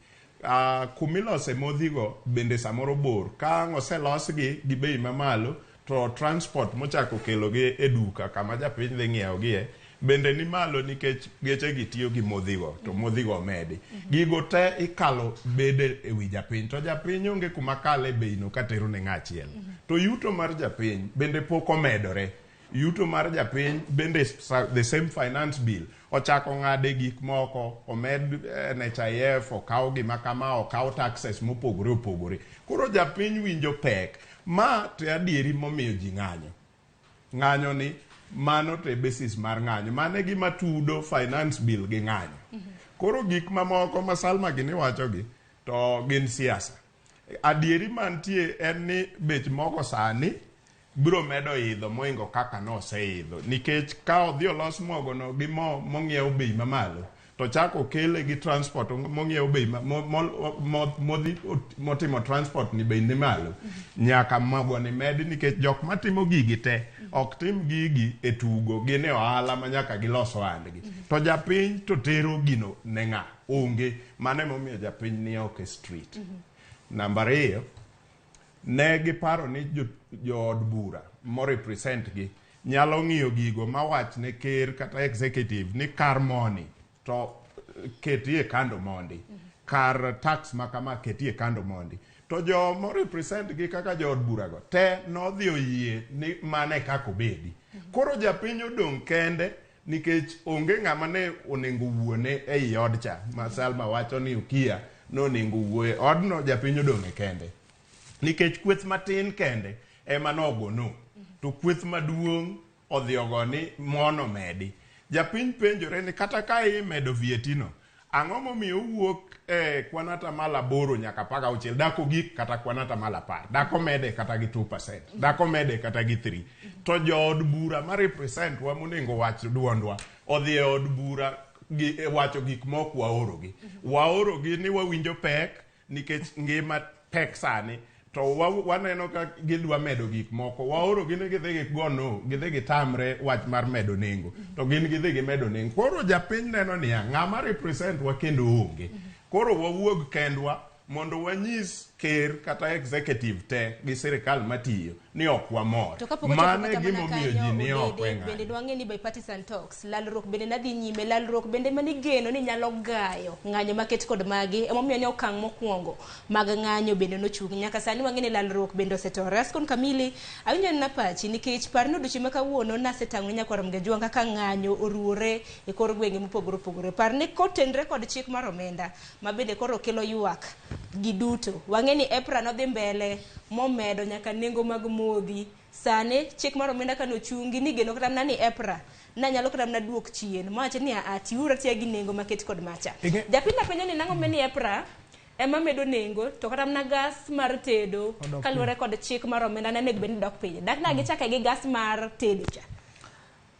Kumilose modhigo bende samoro bor ka oselosgi gi bei mamalo to transport mochako kelogi e duka kama japiny dhi ng'iewogie bende ni malo nikech geche gi tiyo gi modhigo to modhigo omedi. Gigo te ikalo bede e wi japiny to japiny onge kuma kale bei no katero ne ng'achiel. To yuto mar japiny bende pok omedore. Yuto mar japiny bende the same finance bill ochako ng'ade gik moko omed NHIF okaw gima kama okaw taxes mopogore. Koro japiny winjo pek ma te adieri momiyo ji ng'anyo ni mano te basis mar ng'anyo mane gima tudo finance bill gi ng'anyo. Koro gik mamoko ma Salma gini wachogi to gin siasa. Adieri mantie en ni bech moko sani biro medo idho moingo kaka no oseidho nikech ka odhi olos mogo no gi mo mong'iew bei mamalo to chako kele gi transport mong'iewo bei motimo transport ni bei ni malo nyaka mago ni med nikech jok matimo gigi te ok tim gigi e tugo gin e ohala ma nyaka gilos ohandgi to japiny to tero gino ne ng'a onge mane momiyo japiny ni oko street. Namba 2 ne giparo ni jood bura mo represent gi nyalo ng'iyo gigo mawach ne ker kata executive ni kar moni to ketie kando mondi kar tax makama ketie kando mondi to jo mo represent gi kaka jood bura go te nodhi oyie ni mane kako bedi koro japiny odong' kende nikech onge ng'ama ne onego wuone ei odcha ma Salma wacho ni ukia nonego wuoye odno japiny odong' kende nikech kweth matin kende ema nogono to kweth maduong' odhi ogo ni mono medi japiny penjore ni kata ka imedo vietino ang'o momiyo wuok kwanata mala 8 nyaka 16 dako gik kata kwanata mala 10 dako mede kata gi 2% dako mede kata gi 3 to jood bura ma represent wa monego wach duondwa odhi e od bura wacho gik moko waorogi ni wawinjo pek nikech ngima pek sani to waneno ka gidwa medo gik moko waoro gine gidhi gigono gidhi gitamre wach mar medo nengo to gin gidhi gimedo nengo koro japiny neno niya ng'ama represent wa kendo onge koro wawuog kendwa mondo wanyis ker kata executive te gi sirikal matiyo ni ok wamor mane gimomiyo ji ni ok weng'anyo
bende dwang'e ni bipartisan talks lalruok bende nadhi nyime lalruok bende manigeno ni nyalo gayo ng'anyo maket kod magi emomiyo ni okang' mokwongo mag ng'anyo bende nochung nyaka sani wang'e ni lalruok bende osetore Askon Kamili awinjo na pachi nikech parno odiochieng' ma kawuono nasetang'o nyakwaro Mgejwang kaka ng'anyo oruore e kor gwenge mopogore opogore parni kotenre kod chik mar omenda ma bende koro kelo ywak giduto wang'e ni EPRA nodhi mbele momedo nyaka nengo mag modhi sane chik mar omenda kanochungi ni geno kata ni EPRA na nyalo kata na duok chien mowacho ni atiura tia gi nengo maket kod macha japinda penjo ni nang'o meni EPRA ema medo nengo to kata na gas mar tedo kaluwore kod chik mar omenda ne nego bende dok piny dak na gichake gi gas mar tedo cha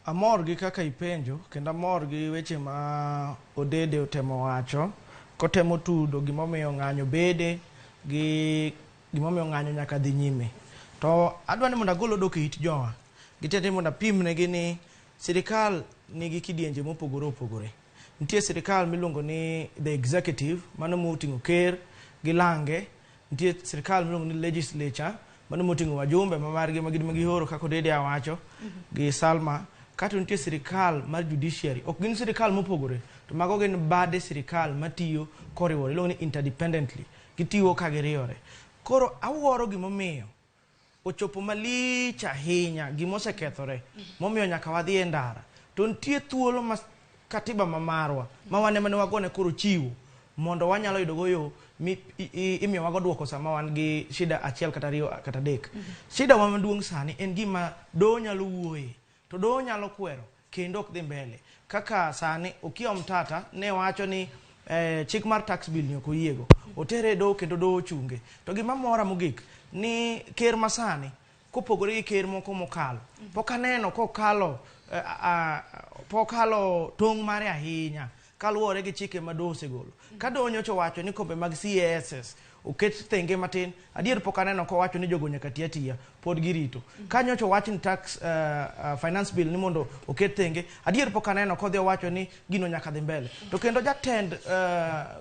amor gi kaka ipenjo kendo amor gi weche ma Odede otemo wacho kotemo tudo gimomiyo ng'anyo bede gi gimomiyo ng'anyo nyaka dhi nyime to adwa ni mondo agol odok e it jowa gitete mondo apimne gi ni sirikal nigi kidienje mopogore opogore nitie sirikal miluongo ni the executive mano moting'o ker gi lange nitie sirikal miluongo ni legislature mano moting'o wajumbe mamargi magihoro kaka Odede awacho gi Salma kato nitie sirikal mar judiciary ok gin sirikal mopogore to mago gin bade sirikal matiyo koriwore iluongo ni interdependently gitiyo ka giriwore koro awuoro gimomiyo ochopo malich ahinya gimosekethore momiyo nyaka wadhi e ndara to nitie thuolo ma katiba mamarwa ma wane mane wagone koro chiwo mondo wanyalo yudo goyo imiyo wago duoko sama wan gi shida achiel kata ariyo kata adek shida wa maduong' sani en gima do nyalo wuoye to do nyalo kwero kendo ok dhi mbele kaka sani Okiya Mtata ne wacho ni chik mar tax bill ni ok oyiego otere do kendo do ochunge to gima mora mogik ni ker masani kopogore gi ker moko mokalo pok aneno kokalo pokalo tong' mare ahinya kaluwore gi chike ma do osegolo ka do nyocha wacho ni kombe mag CASS oket thenge matin adier pok aneno kowacho ni jogo nyaka tiya pod girito ka nyocha wacho ni tax finance bill ni mondo oket thenge adier pok aneno kodhi wacho ni gino nyaka dhi mbele to kendo jatend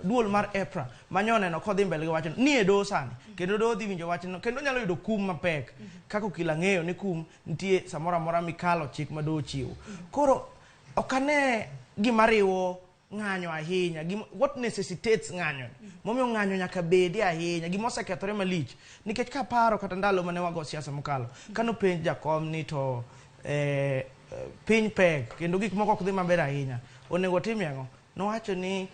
duol mar EPRA manyoneno kodhi mbele gi wacho ni edo sani kendo do dhi winjo wacho kendo nyalo yudo kum mapek kako kila ng'eyo ni kum nitie samora mora mikalo chik ma do chiwo koro okane gimariwo ng'anyo ahinya what necessitates ng'anyo momiyo ng'anyo nyaka bedi ahinya gimosekethore malich nikech ka paro kata ndalo mane wago siasa mokalo kano penj jakom ni to piny pek kendo gik moko ok dhi maber ahinya onego tim ang'o nowacho ni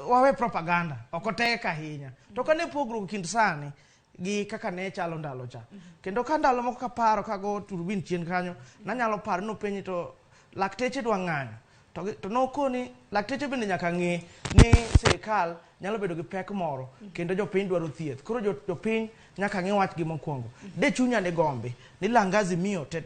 wawe propaganda ok otek ahinya to kane pogruok kind sani gi kaka ne chalo ndalo cha kendo ka ndalo moko ka paro kago turbin chien kanyo nanyalo paro no penj to lakteche dwa ng'anyo to nokoni lakteche bende nyaka ng'e ni sirikal nyalo bedo gi pek moro kendo jopiny dwaro thieth. Koro jopiny nyaka ng'e wach gi mokwongo. De chunya ne gombe ni langazi miyo te.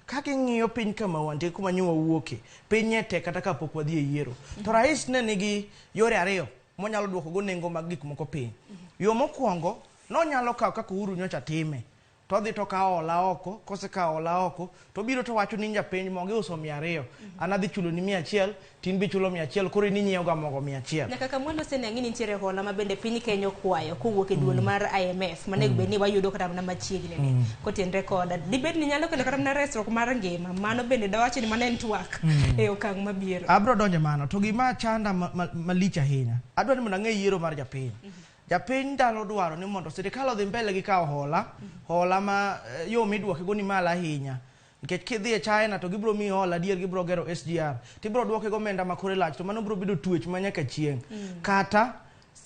Kaka ing'iyo piny kama wantie kuma nyowa wuoke, piny ete kata kapok wadhi e yiero. To rais ne nigi yore ariyo monyalo duoko go nengo mag gik moko piny. Yo mokwongo nonyalo kawo kaka Uhuru nyocha time. To dhi to kawo hola oko, kose kawo hola oko, to biro to wacho ni japiny mogo uso 200, an adhi chulo ni 100, tin bi chulo 100, koro ni nyiewo ga mogo 100.
Nyaka kamano senang'i nitiere hola ma bende piny Kenya kwayo kowuok e duol mar IMF manego bed ni wayudo kata mana machiegni ni kotenre koda. Dibed ni nyalo kelo kata mana resruok mar ngima, mano bende dawacho ni mana en twak e okang' mabiro.
Abro donjo mano, to gima chanda malich ahinya. Adwa ni mondo ang'e yiero mar japiny. Japiny ndalo dwaro ni mondo sirikal odhi mbele gi kawo hola ma yo midwoke go ni mala ahinya. Nikech kidhi e China to gibro miyi hola adier gibro gero SGR. Tibro dwoke go omenda makore lach to mano bro bedo twech manyaka chieng'. Kata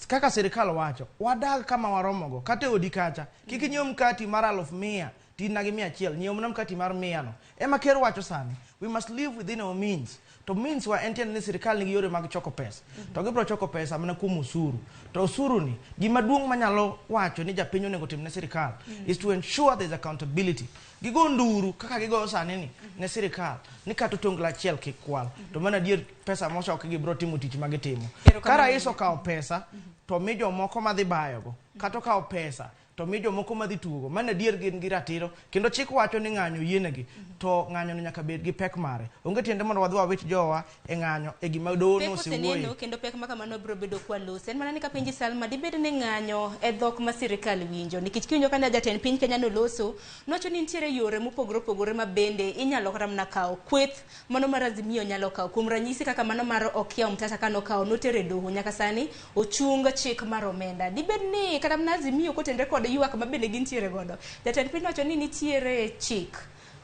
kaka sirikal wacho, wadag kama waromogo. Kata odi kacha, kik inyiew mkati mar 100 tin na gi 100, nyiew mana mkati mar 100 no. Ema ker wacho sani, we must live within our means. To means wa entiende ni sirikal nigi yore mag choko pesa. To gibro choko pesa mana kuom usuru. To usuru ni gima duong' manyalo wacho ni japiny onego timne sirikal is to ensure there is accountability. Gigo nduru kaka gigo sani ni ne sirikal ni kata tongla achiel kik kwal. To mana dier pesa mochok gibro timo tich magitimo. Ka rais okawo pesa to mi jomoko madhi bayogo, kata okawo pesa to mi jomoko madhi tugo, mana dier gin gi ratiro, kendo chik wacho ni ng'anyo yienegi, to ng'anyo nyaka bed gi pek mare. Onge tiende mondo wadhi wawit jowa e ng'anyo e gima doho nosewuoye.
Kendo pek ma kamano biro bedo kwa los. En mana ni ka penji Salma, dibed ni ng'anyo e dhok ma sirikal winjo. Nikech kiwinjo ka jatend piny Kenya noloso, nowacho ni nitiere yore mopogore opogore ma bende inyalo kata mana kawo kweth mano mar Azimio nyalo kawo. Kuom ranyisi kaka mano mar Okiya Mtata kano kawo notere doho nyaka sani ochung chik mar omenda. Dibed ni kata mana Azimio kotenre kod ywak ma bende gintiere godo. Jatend piny wacho ni nitiere chik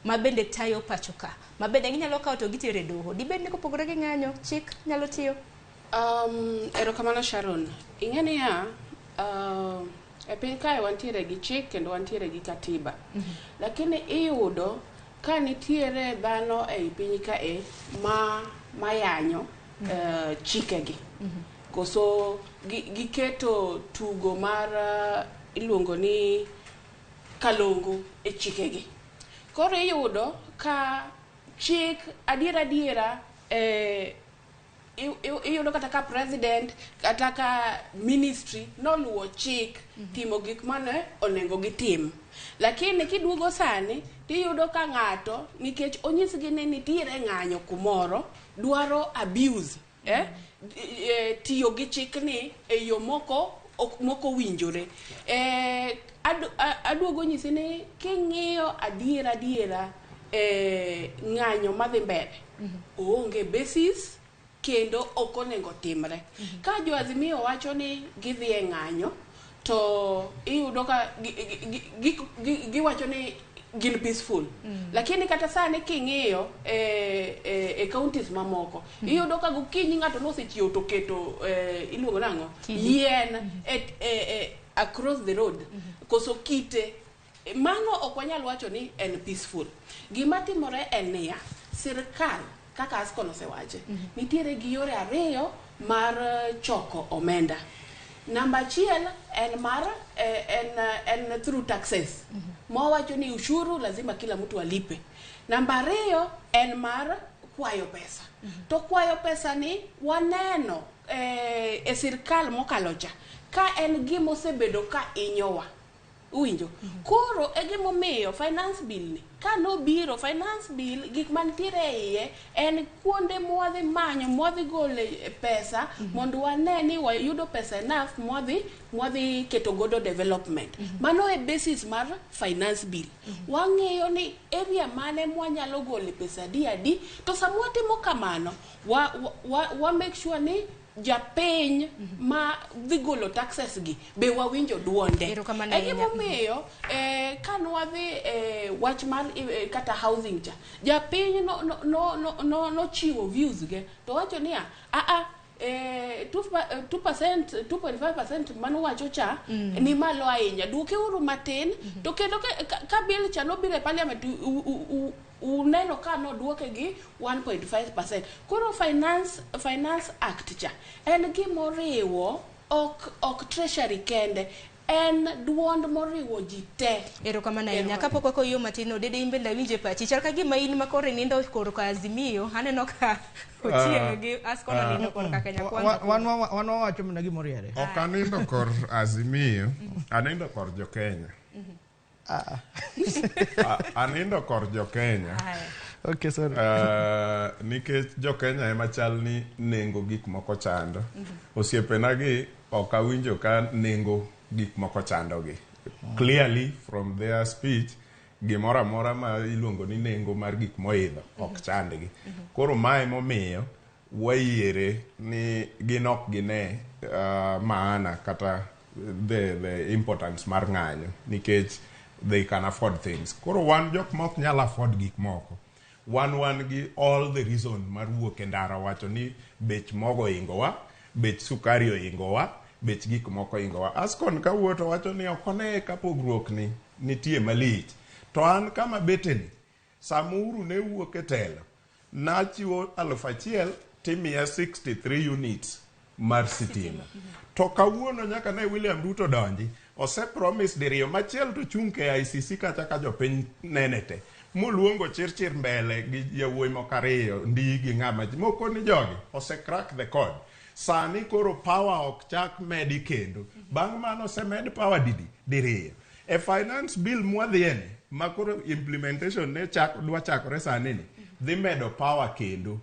ma bende tayo pacho ka, ma bende ginyalo kawo to gitere doho. Dibed ni kopogore gi ng'anyo chik nyalo tiyo?
Erokamano Sharon. Ing'eni ya e piny kae wantiere gi chik kendo wantiere gi katiba. Lakini iyudo ka nitiere dhano e piny kae mayanyo chikegi. Koso giketo tugo mar iluongo ni kalongo e chikegi. Koro iyudo ka chik adiera iyudo kata ka president kata ka ministry noluwo chik timo gik mane onengo gitim. Lakini kiduogo sani tiyudo ka ng'ato nikech onyisgi ni nitiere ng'anyo kumoro dwaro abuse tiyo gi chikni e yo moko winjore. Aduogo nyisi ni king'iyo adiera ng'anyo madhi mbele oonge basis kendo ok onego timre. Ka jo Azimio wacho ni gidhi e ng'anyo to iyudo ka giwacho ni gin peaceful. Lakini kata sani king'iyo e counties mamoko iyudo ka gokinyi ng'ato nosechiwo to keto iluongo nang'o yien across the road koso kite. Mano ok wanyal wacho ni en peaceful. Gima timore en niya, sirikal kaka Asko nosewache nitiere gi yore ariyo mar choko omenda. Namba achiel en mar en through taxes. Mwawacho ni ushuru lazima kila mtu alipe. Namba ariyo en mar kwayo pesa. To kwayo pesa ni waneno e sirikal mokalocha ka en gimo sebedo ka inyowa. Uwinjo. Koro e gimomiyo finance bill ni ka nobiro finance bill gik mantiere iye en kuonde mwadhi manyo mwadhi gole pesa mondo wane ni wayudo pesa enough mwadhi keto godo development. Mano e basis mar finance bill. Wang'eyo ni area mane mwanyalo gole pesa adi to samwatimo kamano wa make sure ni japiny ma dhi golo taxes gi be wawinjo duonde. Egimomiyo kanwa dhi wach mar kata housing cha japiny no chiwo views ge to wacho ni 2%, 2.5% mano wacho cha ni malo ahinya. Duke uru matin to kendo ka bill cha no bire parliament une noneno ka nodwoke gi 1.5%. Koro finance act cha en gimoriwo ok treasury kende, en duond moriwo ji te.
Erokamano ahinya. Kapok wako yo matino, dede imbe ndawinje pachi. Chal ka gima in makoro nindo koro ka Azimio, aneno ka Ochieng gi Askono nindo koro ka Kenya Kwanza.
Wan wacho mana gimoriere.
Ok anindo kor Azimio, anindo kor jo Kenya. Anindo kor jo Kenya.
Okay, sorry.
Nikech jo Kenya ema chal ni nengo gik moko chando. Osiepena gi ok awinjo ka nengo gik moko chando gi. Clearly from their speech, gimora mora ma iluongo ni nengo mar gik moidho ok chandgi. Koro mae momiyo wayiere ni ginok gine maana kata the importance mar ng'anyo, nikech they can afford things. Koro wan jok mok nyal afford gik moko. Wan gi all the reason mar wuok e ndara wacho ni bech mogo ingowa, bech sukari oingowa, bech gik moko ingowa. Askon ka wuoto wacho ni okone ka pogruok ni nitie malich. To an kama beteni, Samuru ne wuok e telo, nachiwo 1,000 timia 63 units mar sitima. To kawuono nyaka ne William Ruto donji, ose promise diriyo machiel to chung ke ICC kata ka jopiny nenete. Muluongo chirchir mbele gi yawuoy mokariyo ndi gi ng'ama moko ni jogi ose crack the code. Sani koro power ok chak medi kendo. Bang' mano ose med power diriyo. E finance bill mwadhiene makoro implementation ne dwa chakore sani ni dhi medo power kendo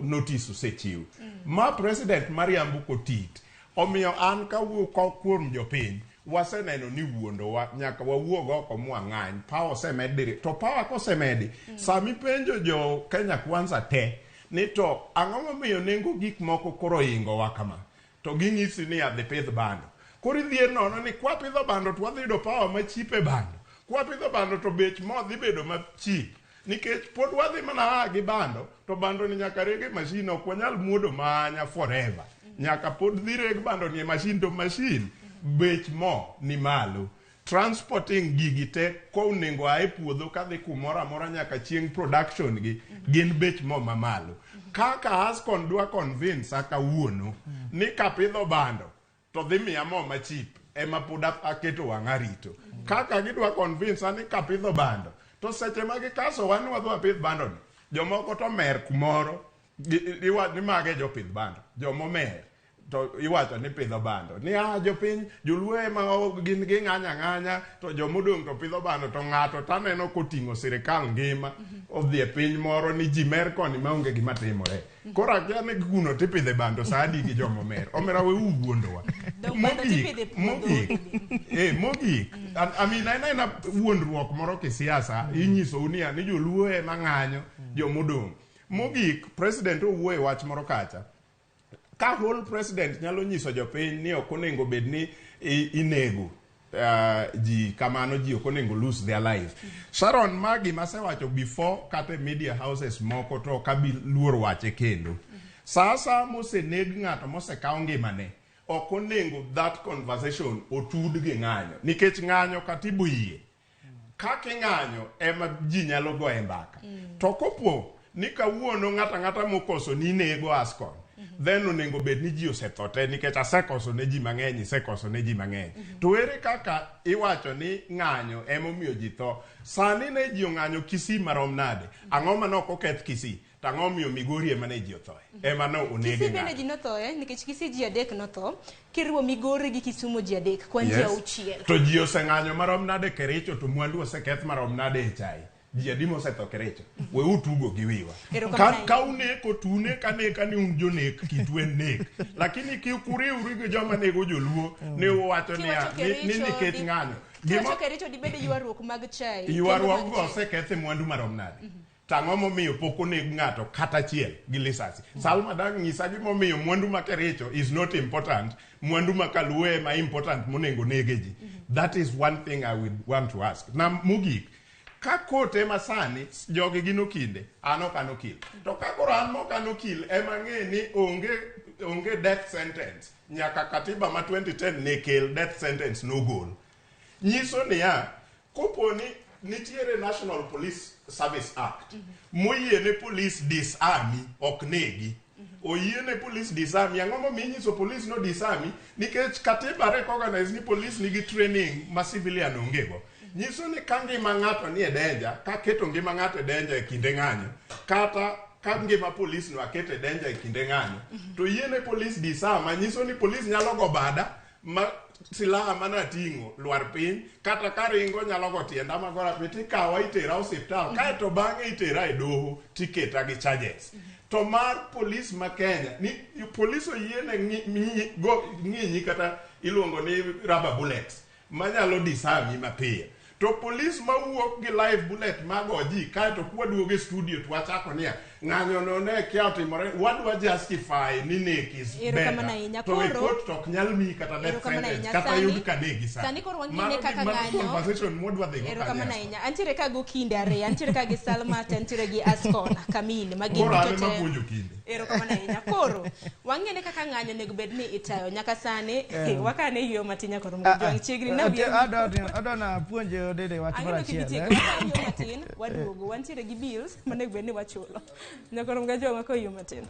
notice osechiw. Ma president Mariambu Kotit omiyo an kawuok kuom jopiny waseneno ni wuondowa nyaka wawuog oko mwang'any. Power osemed diri. To power kosemedi, sami penjo jo Kenya Kwanza te ni to ang'o momiyo nengo gik moko koro ingowa kama, to ging'isi ni adhi pidh bando. Koro idhier nono ni kwa pidho bando to wadhi yudo power machipe bando. Kwa pidho bando to bech mo dhi bedo machip. Nikech pod wadhi mana gi bando, to bando ni nyaka rege machine, ok wanyal muodo manya forever. Nyaka pod dhi reg bando ni machine, to machine bech mo ni malo. Transporting gigi te ko nengo ae puodho kadhi kumora mora nyaka chieng production gi gin bech mo mamalo. Kaka Askon dwa convince aka wuono ni kapidho bando to dhi miya mo machip, ema pod aketo wang'arito. Kaka gidwa convince ani kapidho bando to seche ma gikaso wan wadwa pidh bando ni, jomoko to mer kumoro ni mage jopidh bando, jomomer to iwacho ni pidho bando ni jopiny joluo ma gin gi ng'anya to jomodong to pidho bando, to ng'ato taneno koting'o sirikal ngima odhi e piny moro ni ji mer koni maonge gima timore. Koro akia ni kuno tipidhe bando sadi gi jomomer. Omera we uwuondowa. Mogik. Aina wuondruok moro kisiasa inyiso unia ni joluo ema ng'anyo jomodong. Mogik president owuoye wach moro kacha. Ka whole president nyalo nyiso jopiny ni ok onego bed ni inego ji kamano, ji ok onego lose their life. Sharon Magi masewacho before kate media houses moko to kabi luor wache kendo. Sasa moseneg ng'ato mosekaw ngimane, ok onego that conversation otud gi ng'anyo, nikech ng'anyo katibu yie. Kaka ng'anyo ema ji nyalo goye mbaka. To kopo ni kawuono ng'ata mokoso ni nego Askon, then onego bed ni ji osethote nikech asekoso ne ji mang'eny. To ere kaka iwacho ni ng'anyo emomiyo ji tho? Sani ne ji ong'anyo Kisii marom nade? Ang'o ma nok oketh Kisii? To ang'o miyo Migori ema ne ji othoe? Ema no onege
Kisii bende ji nothoe nikech Kisii ji adek notho. Kiriwo Migori gi Kisumu ji adek, kwan ji auchiel.
To ji oseng'anyo marom nade Kericho, to mwandu oseketh marom nade e chai? Ji adimo osetho Kericho. We utugo gi wiwa. Ka uneko tune kaneka ni un jonek kitwen nek. Lakini kikuri urigo joma nego joluo ne uwacho ni nikech ng'anyo.
Kiwacho Kericho dibede ywaruok mag chai.
Ywaruok go osekethe mwandu marom nade? Tang'o momiyo pok oneg ng'ato kata chiel gi lisasi. Salma dang' nyisa gimomiyo mwandu ma Kericho is not important, mwandu ma Kaluo ema important monego nege ji. That is one thing I would want to ask. Na Mogik, ka kote masani jogi gino kinde, ano kanokil. To kakoro an mo kanokil, ema ng'e ni onge death sentence. Nyaka katiba ma 2010 ne kel death sentence no goal. Nyiso ni ya, kopo ni nitiere National Police Service Act moyiene police disarmi ok negi. Oyiene police disarmi, ang'o momiyo police no disarmi nikech katiba recognize ni police nigi training ma civilian ongego. Nyiso ni ka ngima ng'ato ni e danger, ka keto ngima ng'ato e danger e kinde ng'anyo, kata ka ngima police no aketo e danger e kinde ng'anyo, to yiene police disarm, nyiso ni police nyalo go bada ma silaha mana ting'o lwar piny, kata karingo nyalo go tienda magora piti kawa itera osiptal, kaeto bang'e itera e doho tiketa gi charges. To mar police ma Kenya, ni police oyiene ng'inyi kata iluongo ni rubber bullets, manyalo disarmi mapiyo. To police mawuok gi live bullet mago ji, kaeto kwaduoge studio to wachako niya, ng'anyo no ne kia otimore, wadwa justify ni nek is better. To e court tok nyal mi kata death sentence, kata yud ka negi sa.
Sani koro wang'ine kaka ng'anyo.
Conversation modwa dhigo
kanya. Erokamana inya. Antiere ka go kinde are, antiere ka gi Salma, antiere gi Ascona, Kamini, magin
kinde.
Erokamana inya. Koro, wang'ine kaka ng'anyo nego bed ni itayo. Nyaka sani, wakane yio matinya koro mjwang chigri na
adona puonje dede wach mara chiel.
Matin, waduogo, wantiere gi bills, manego bed ni wachulo. Nyakoro mgajwa mako yio matin.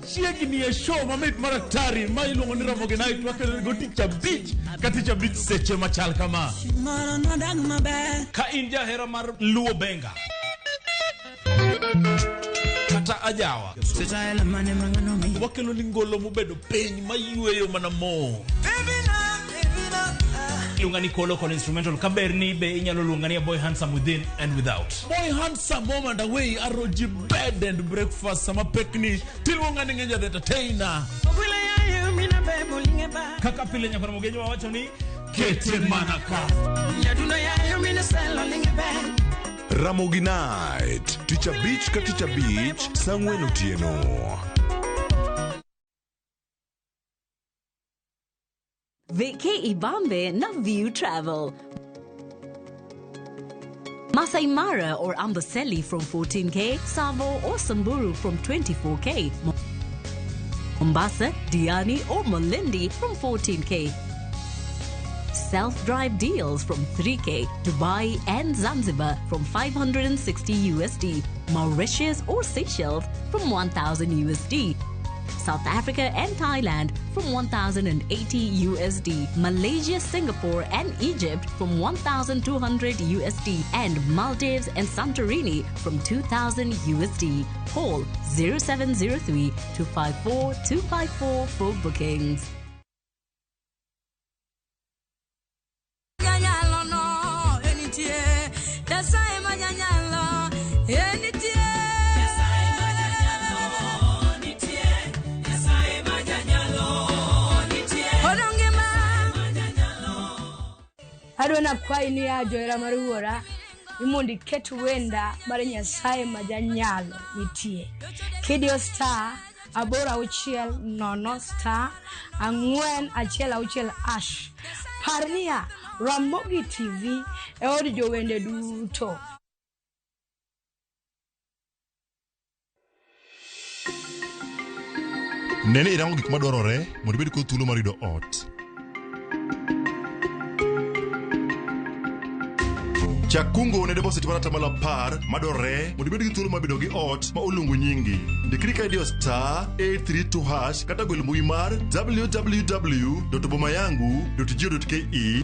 Chiegni e show mamit maratari ma iluongo ni Ramogi Night wakelo go Tich Beach ka Tich Beach seche machal kama. Ka in jahera mar luo benga kata ajawa wakelo ni ngolo mobedo piny mayueyo mana mo. Iluonga ni Kolo Kolo Instrumental kaberni be inyalo luonga ni Boy Handsome Within and Without. Boy Handsome moment away aroji bed and breakfast sama pekni tiluonga ni Ngenja the Entertainer. Kaka pile nyakoro mogenyo wawacho ni kete manaka.
Ramogi Night, Tich Beach ka Tich Beach, sang'wen otieno.
VK Ibambe na View Travel. Masai Mara or Amboseli from 14K, Savo or Samburu from 24K, Mombasa, Diani or Malindi from 14K. Self-drive deals from 3K, Dubai and Zanzibar from 560 USD, Mauritius or Seychelles from 1,000 USD. South Africa and Thailand from 1,080 USD, Malaysia, Singapore and Egypt from 1,200 USD, and Maldives and Santorini from 2,000 USD. Call 0703 254 254 for bookings.
Adona kwai ni ajoera maruora imundi ketu wenda mare Nyasaye majanyalo nitie. Kidio star abora uchiel nono star ang'wen achiel auchiel ash. Parnia Ramogi TV e od jowende duto.
Nene irango gik madwarore mondo ibed kod thuolo mar yudo ot. Chakungo ne deposit mar atamalo 10 madwarore mondo ibed gi thuolo mar bedo gi ot ma oluongo nyingi. Ndikri ka idio star 832 hash kata gwel mbui mar www.bomayangu.go.ke.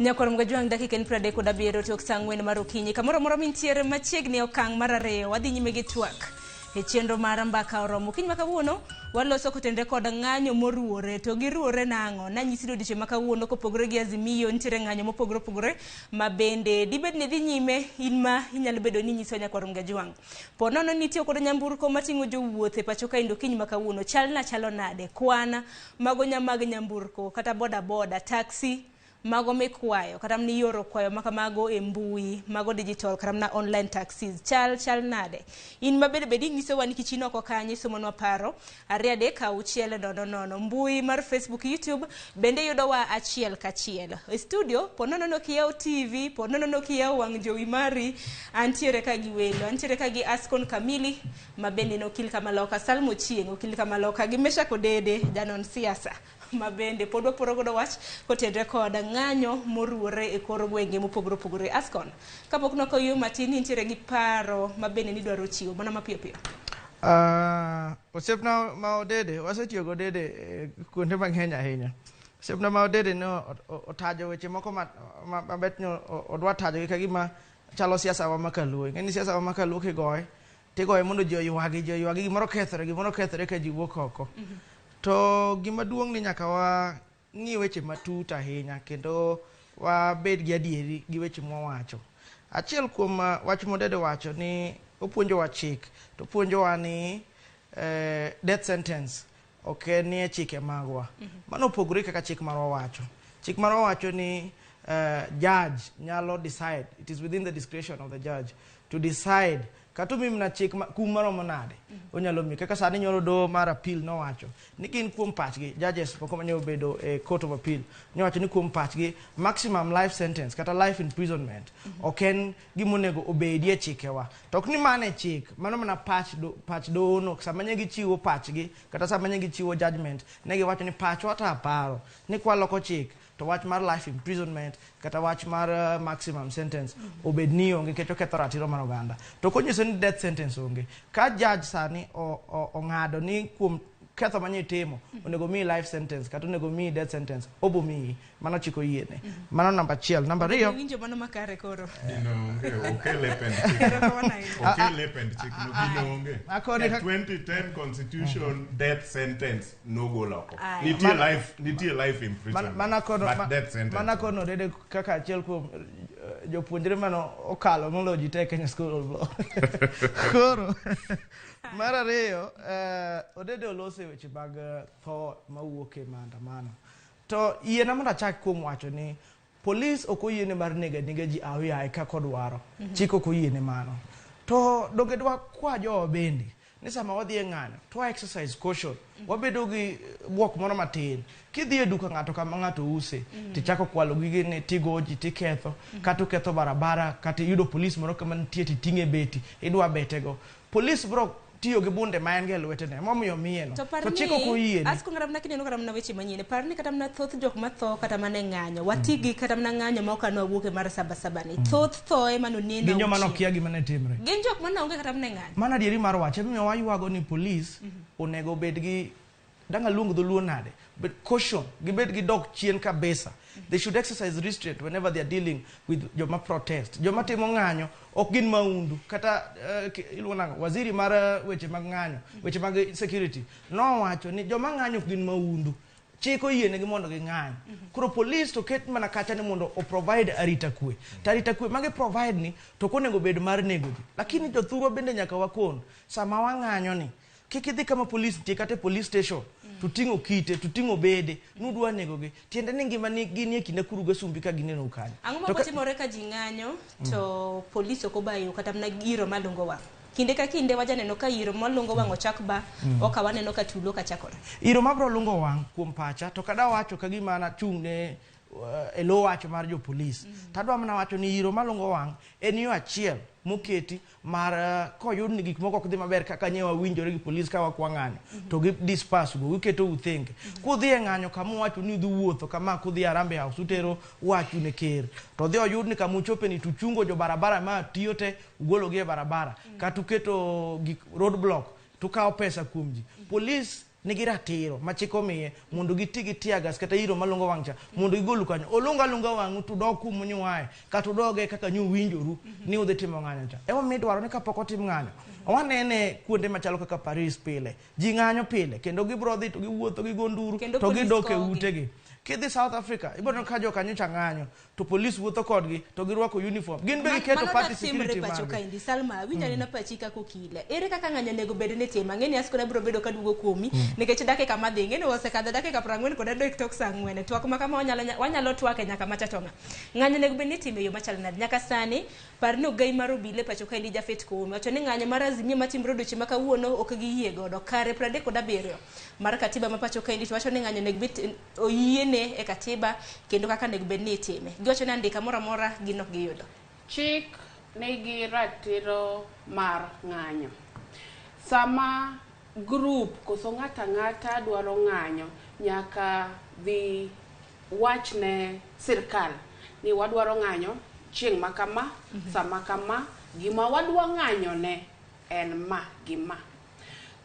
Nyakoro mgajwang dakika en 37 tok sang'wen mar okinyi kamoro moro mintiere machiegni okang' mar ariyo wadhi nyime gi twak e chenro mar mbaka oromo kiny makawuono waloso kotende kod ng'anyo moruore to giruore nang'o nanyisi dodiche makawuono kopogore gi Azimio nitiere ng'anyo mopogore opogore ma bende dibed ni dhi nyime in ma inyalo bedo ni nyiso nyakoro mgajwang ponono nitie kod nyamburko mating'o jowuoth e pacho ka indo kiny makawuono chalo nade kwana mago nyamag nyamburko kata boda boda taxi mago mikwayo kata ni yoro kwayo maka mago e mbui mago digital kata na online taxis chal nade in mabede bedi ngiso wani kichino ko kanye somonwa paro ari Adek auchiel nono mbui mar Facebook YouTube bende yudo wa achiel kachiel e studio ponono kiyao TV ponono kiyao wang jowi mari antiere ka gi welo antiere ka gi Askon Kamili mabende no kil kama loka Salmo Chieng okil kama loka gi Mesha Kodede janon siasa mabende podwa porogodo wach kotendre koda ng'anyo moruore e kor gwenge mopogore Askon kapok no koyo matin intiere gi paro mabende ni dwaro chiwo mana mapiyo piyo.
Osepna ma Odede wasetiyo go Odede kuonde mang'eny ahinya. Osepna ma Odede no otajo weche moko mabet nyo odwa tajo ka gima chalo siasa wa makaluo. Ngeni siasa wa makaluo kigoye tigoye mondo ji oywagi gimoro kethore ka ji wuok oko. To gima duong' ni nyaka wa ng'i weche matut ahinya kendo wa bed gi adieri gi weche mwawacho. Achiel kuom wach Odede wacho ni opuonjo wa chik to puonjo wa ni death sentence ok ni e chike magwa. Mano opogore kaka chik marwa wacho. Chik marwa wacho ni judge nyalo decide, it is within the discretion of the judge to decide katumi mna chik kum maromo nade onyalo mi kaka sani nyoro do mar appeal no wacho ni gin kuom pachgi judges poko manyo bedo e court of appeal nyo wacho ni kuom pachgi maximum life sentence kata life imprisonment oken gimonego obedie chikewa to ok ni mane chik mano mana pach do no samanye gi chiwo pachgi kata samanye gi chiwo judgment ne gi wacho ni pachwa ta paro ni kwaloko chik to wach mar life imprisonment kata wach mar maximum sentence obedni onge kecho ketho ratiro mar oganda to konyiso ni death sentence onge ka judge sani ong'ado ni kuom ketho manye timo onego mi life sentence kata onego mi death sentence obo mi mano chiko yiene mano namba 1 namba 2
winjo mano makare koro
okele pen chik no gino onge 2010 constitution death sentence no go loko nitie life imprisonment but death sentence
mana kono Odede kaka achiel kuom jopuonjre mano okalo moloji te Kenya School of Law koro mar ariyo Odede olose weche mag tho mawuok e maandamano to yiena mondo achak kuom wacho ni polis ok oyiene mar nega ji awiyaye kaka odwaro chik ok oyiene mano to donge dwa kwa jowa bende ni sama wadhi e ng'anyo to exercise caution wabedo gi bwok moro matin kidhi e duka ng'ato kama ng'ato use tichako kwalo gige ne tigoji tiketho kata ketho barabara kata yudo polis moro kama nitie titing'e beti idwa betego polis bro tiyo gi bunde ma en ge lwetene momiyo mieno to chiko ko yie
Asko ngaramna kineno karamna weche manyine parni kata mna thoth jok matho kata mane ng'anyo watigi kata mna ng'anyo ma okano wuoke mar sabasaba ni thoth thoe mano neno
ginyo mano kia gi mane timre
gin jok mane onge kata mne ng'anyo
mana dieri mar wache miyo waywago ni polis onego bed gi danga luong dholuo nade but caution gibed gi dog chien kabisa they should exercise restraint whenever they are dealing with joma protest joma timo ng'anyo ok gin maundu kata iluonga waziri mar weche mag ng'anyo weche mag security no wacho ni joma ng'anyo gin maundu chiko yiene gi mondo gi ng'any koro police to ket mana kacha ni mondo o provide arita kwe tarita kwe mage provide ni to konego bed mar nego ji lakini jothuro bende nyaka wakon sama wang'anyo ni kikidhi kama police tie kata police station tutingo kite tutingo bede nudwa nego gi tiende ni ngima ni ginie kinde kuruga sumbi ka gineno ukanya
ang'o ma timore ka ji ng'anyo to police okobayo kata mna giro malungo wa kinde ka kinde wajaneno ka iro malungo wang ochak ba okawaneno ka tulo ka chakore
iro mabro lungo wang kuom pacha to kada wacho ka gima na chungne elo wacho mar jo police tadwa mana wacho ni iro malungo wang en yo achiel moketi mar koyud ni gik moko ok dhi maber kaka nyewa winjore gi police ka wakwang'anyo to gi disperse go wiketo uthinge kudhi e ng'anyo kama wacho ni dhi wuotho kama kudhi Arambe House utero wachu ne ker to dhi oyud ni kama uchope ni tuchungo jo barabara ma tiyo te ugolo gi e barabara kata uketo gik road block tukawo pesa kuom ji police nigi ratiro machiko miye mondo giti gi tiagas kata iro malungo wangcha mondo gigolu kanyo olunga wangu to dok kum nyuae kata doge kaka nyu winjoru ni udhi timo ng'anyo cha ema midwaro ni kapok otim ng'anyo wanene kuonde machalo kaka Paris pile ji ng'anyo pile kendo gibro dhi to giwuotho gi gonduru to gidoke utegi kidhi South Africa ibono ka jo kanyo chang'anyo to police wuotho kodgi to girwako uniform gin be giketo party security
pacho kaindi Salma winja nena pachi kako kile ere kaka ng'anyo nego bed ne tema ng'eni asko na bro bedo ka dugo kuomi nikech dakika madhi ng'eni osekadho dakika 40 kod adek tok saa 4 twak ma kama wanyalo twake nyaka machatonga ng'anyo nego bed ne time yo machal nade nyaka sani parno gai mar obile pacho kaindi jafet kuomi wacho ni ng'anyo mar azimio matimro doche ma kawuono ok giyie godo kare 37 mar katiba ma pacho kaindi wacho ni ng'anyo nego bed oyiene e katiba kendo kaka nego bed ni itime giwacho ni andika mora mora gino giyudo
chik nigi ratiro mar ng'anyo sama group koso ng'ata dwaro ng'anyo nyaka dhi wachne sirkal ni wadwaro ng'anyo chieng' ma kama sama kama gima wadwa ng'anyo ne en ma gima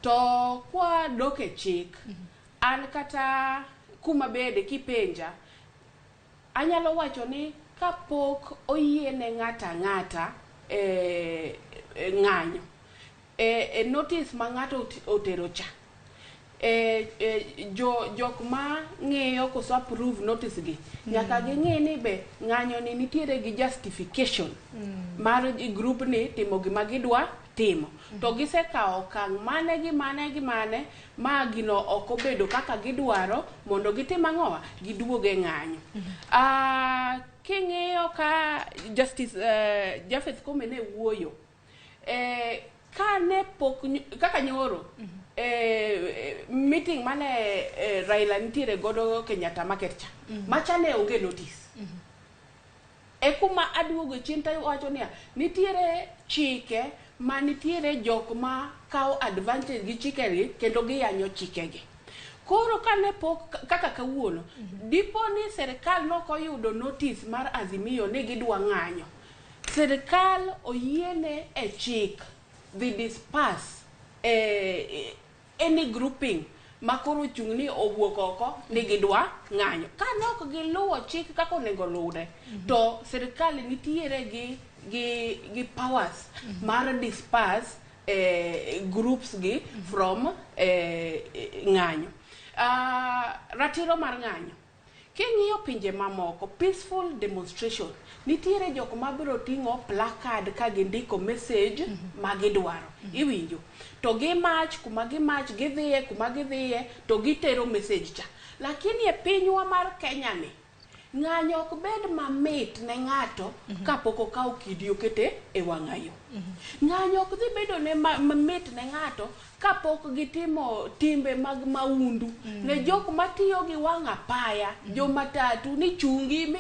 to kwa doke chik an kata kuma bede kipenja anyalo wacho ni kapok oyiene ng'ata ng'anyo notice ma ng'ato otero cha jok ma ng'iyo koso approve notice gi nyaka ging'e ni be ng'anyo ni nitiere gi justification mar group ni timo gima gidwa timo to gisekawo okang' mane ma gino ok obedo kaka gidwaro mondo gitim ang'owa giduoge ng'anyo king'iyo ka Justice Jafeth Koome ne wuoyo ka ne pok kaka nyoro meeting mane Raila nitiere godo Kenyatta market cha macha ne onge notice kuma aduogo chien tayo wacho niya nitiere chike ma nitiere jok ma kawo advantage gi chikegi kendo giyanyo chikegi koro kane pok kaka kawuono dipo ni serikal nokoyudo notice mar azimio ni gidwa ng'anyo serikal oyiene e chik the disperse any grouping makoro chung ni owuok oko ni gidwa ng'anyo ka nok giluwo chik kako nego luwre to serikal nitiere gi powers mar disperse groups gi from ng'anyo ratiro mar ng'anyo king'iyo pinje mamoko peaceful demonstration nitiere jok ma biro ting'o placard ka gindiko message ma gidwaro iwinjo to gi march kuma gi march gidhiye kuma gidhiye to gitero message cha lakini e pinywa mar Kenya ni ng'anyo ok bed mamit ne ng'ato kapok okawo kidi okete e wang'ayo ng'anyo ok dhi bedo ne mamit ne ng'ato kapok gitimo timbe mag maundu ne jok matiyo gi wang' apaya jo matatu ni chungi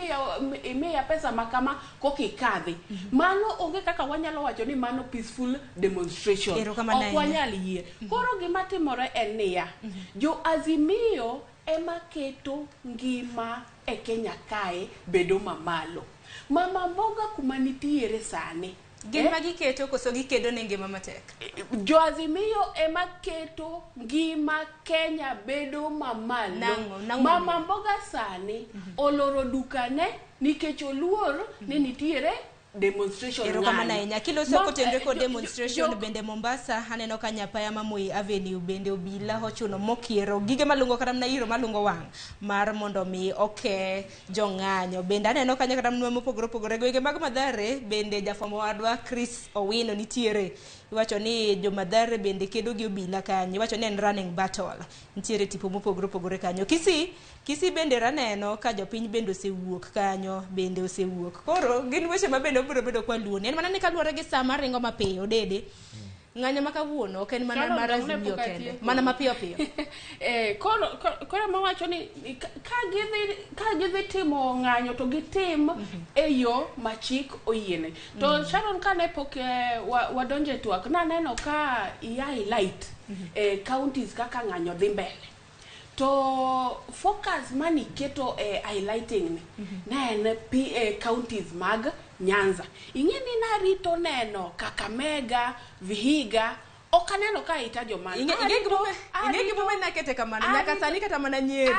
imiya pesa makama kokikadhi mano onge kaka wanyalo wacho ni mano peaceful demonstration ok wanyal yie koro gima timore en niya jo azimio ema keto ngima e Kenya kae bedo mamalo mama mboga kuma nitiere sani
gima giketo koso gikedo ne ngima matek
jo azimio ema keto ngima Kenya bedo mamalo mama mboga sani oloro dukane nikech oluor ni nitiere demonstration
ero kama na inya kilo soko tendre ko demonstration bende Mombasa aneno ka nyapaya Moi Avenue bende obila hochuno mokiero gige malungo karam na iro malungo wang mar mondo mi jong'anyo bende aneno ka nyakaram nwa mopogore gwege mag Mathare bende jafomo wadwa Chris Owino nitiere iwacho ni jo Mathare bende kedo gi obila kanyo iwacho ni en running battle nitiere tipo mopogore kanyo Kisi bende raneno ka jopiny bende osewuok kanyo bende osewuok koro gin weche ma bende obiro bedo kwa luoni en mana ni kaluwore gi sama ringo mapiyo dede ng'anyo makawuono ok en mana mar azimio kende mana mapiyo
koro mawacho ni ka gidhi timo ng'anyo to gitim e yo machik oyiene to Sharon kane pok wadonje twak naneno ka highlight counties kaka ng'anyo dhi mbele to focus mani keto highlighting ne en counties mag Nyanza ing'eni narito neno Kakamega Vihiga okaneno ka itajo man
ing'e gimo na kete kamano nyaka sani kata mana Nyeri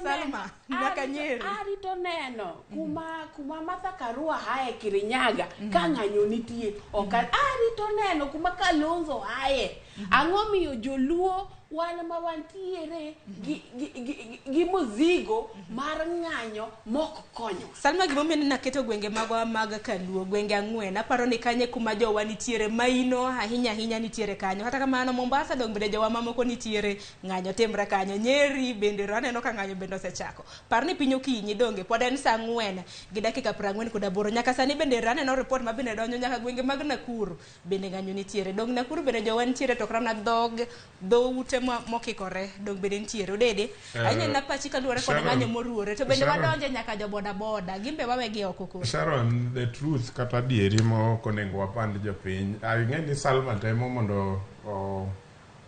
Salma nyaka Nyeri
arito neno kuma Martha Karua hae Kirinyaga ka ng'anyo nitie arito neno kuma Kalonzo hae ang'o miyo joluo wan ma wantiere gi mozigo mar ng'anyo mok konyo.
Salma gimomiyo naketo gwenge magwa mag Kaluo, gwenge ang'wen, aparo ni kanye kuma jowa nitiere maino ahinya ahinya nitiere kanyo. Kata kamano Mombasa dong bende jowa mamoko nitiere ng'anyo timre kanyo. Nyeri bende aneno ka ng'anyo bende osechako. Par ni piny okinyi donge pod en saa 4 gi dakika 48 nyaka sani bende aneno report ma bende donjo nyaka gwenge mag Nakuru bende ng'anyo nitiere. Dong Nakuru bende jowa nitiere to krana dho ute mokikore dong bende nitiere. Odede ahinya na pachi kaluwore kod ng'anyo moruore to bende wadonje nyaka jo boda boda gimbe wawegi oko koro.
Sharon, the truth kata dieri moko nego wapand jopiny. Ang'e ni Salma temo mondo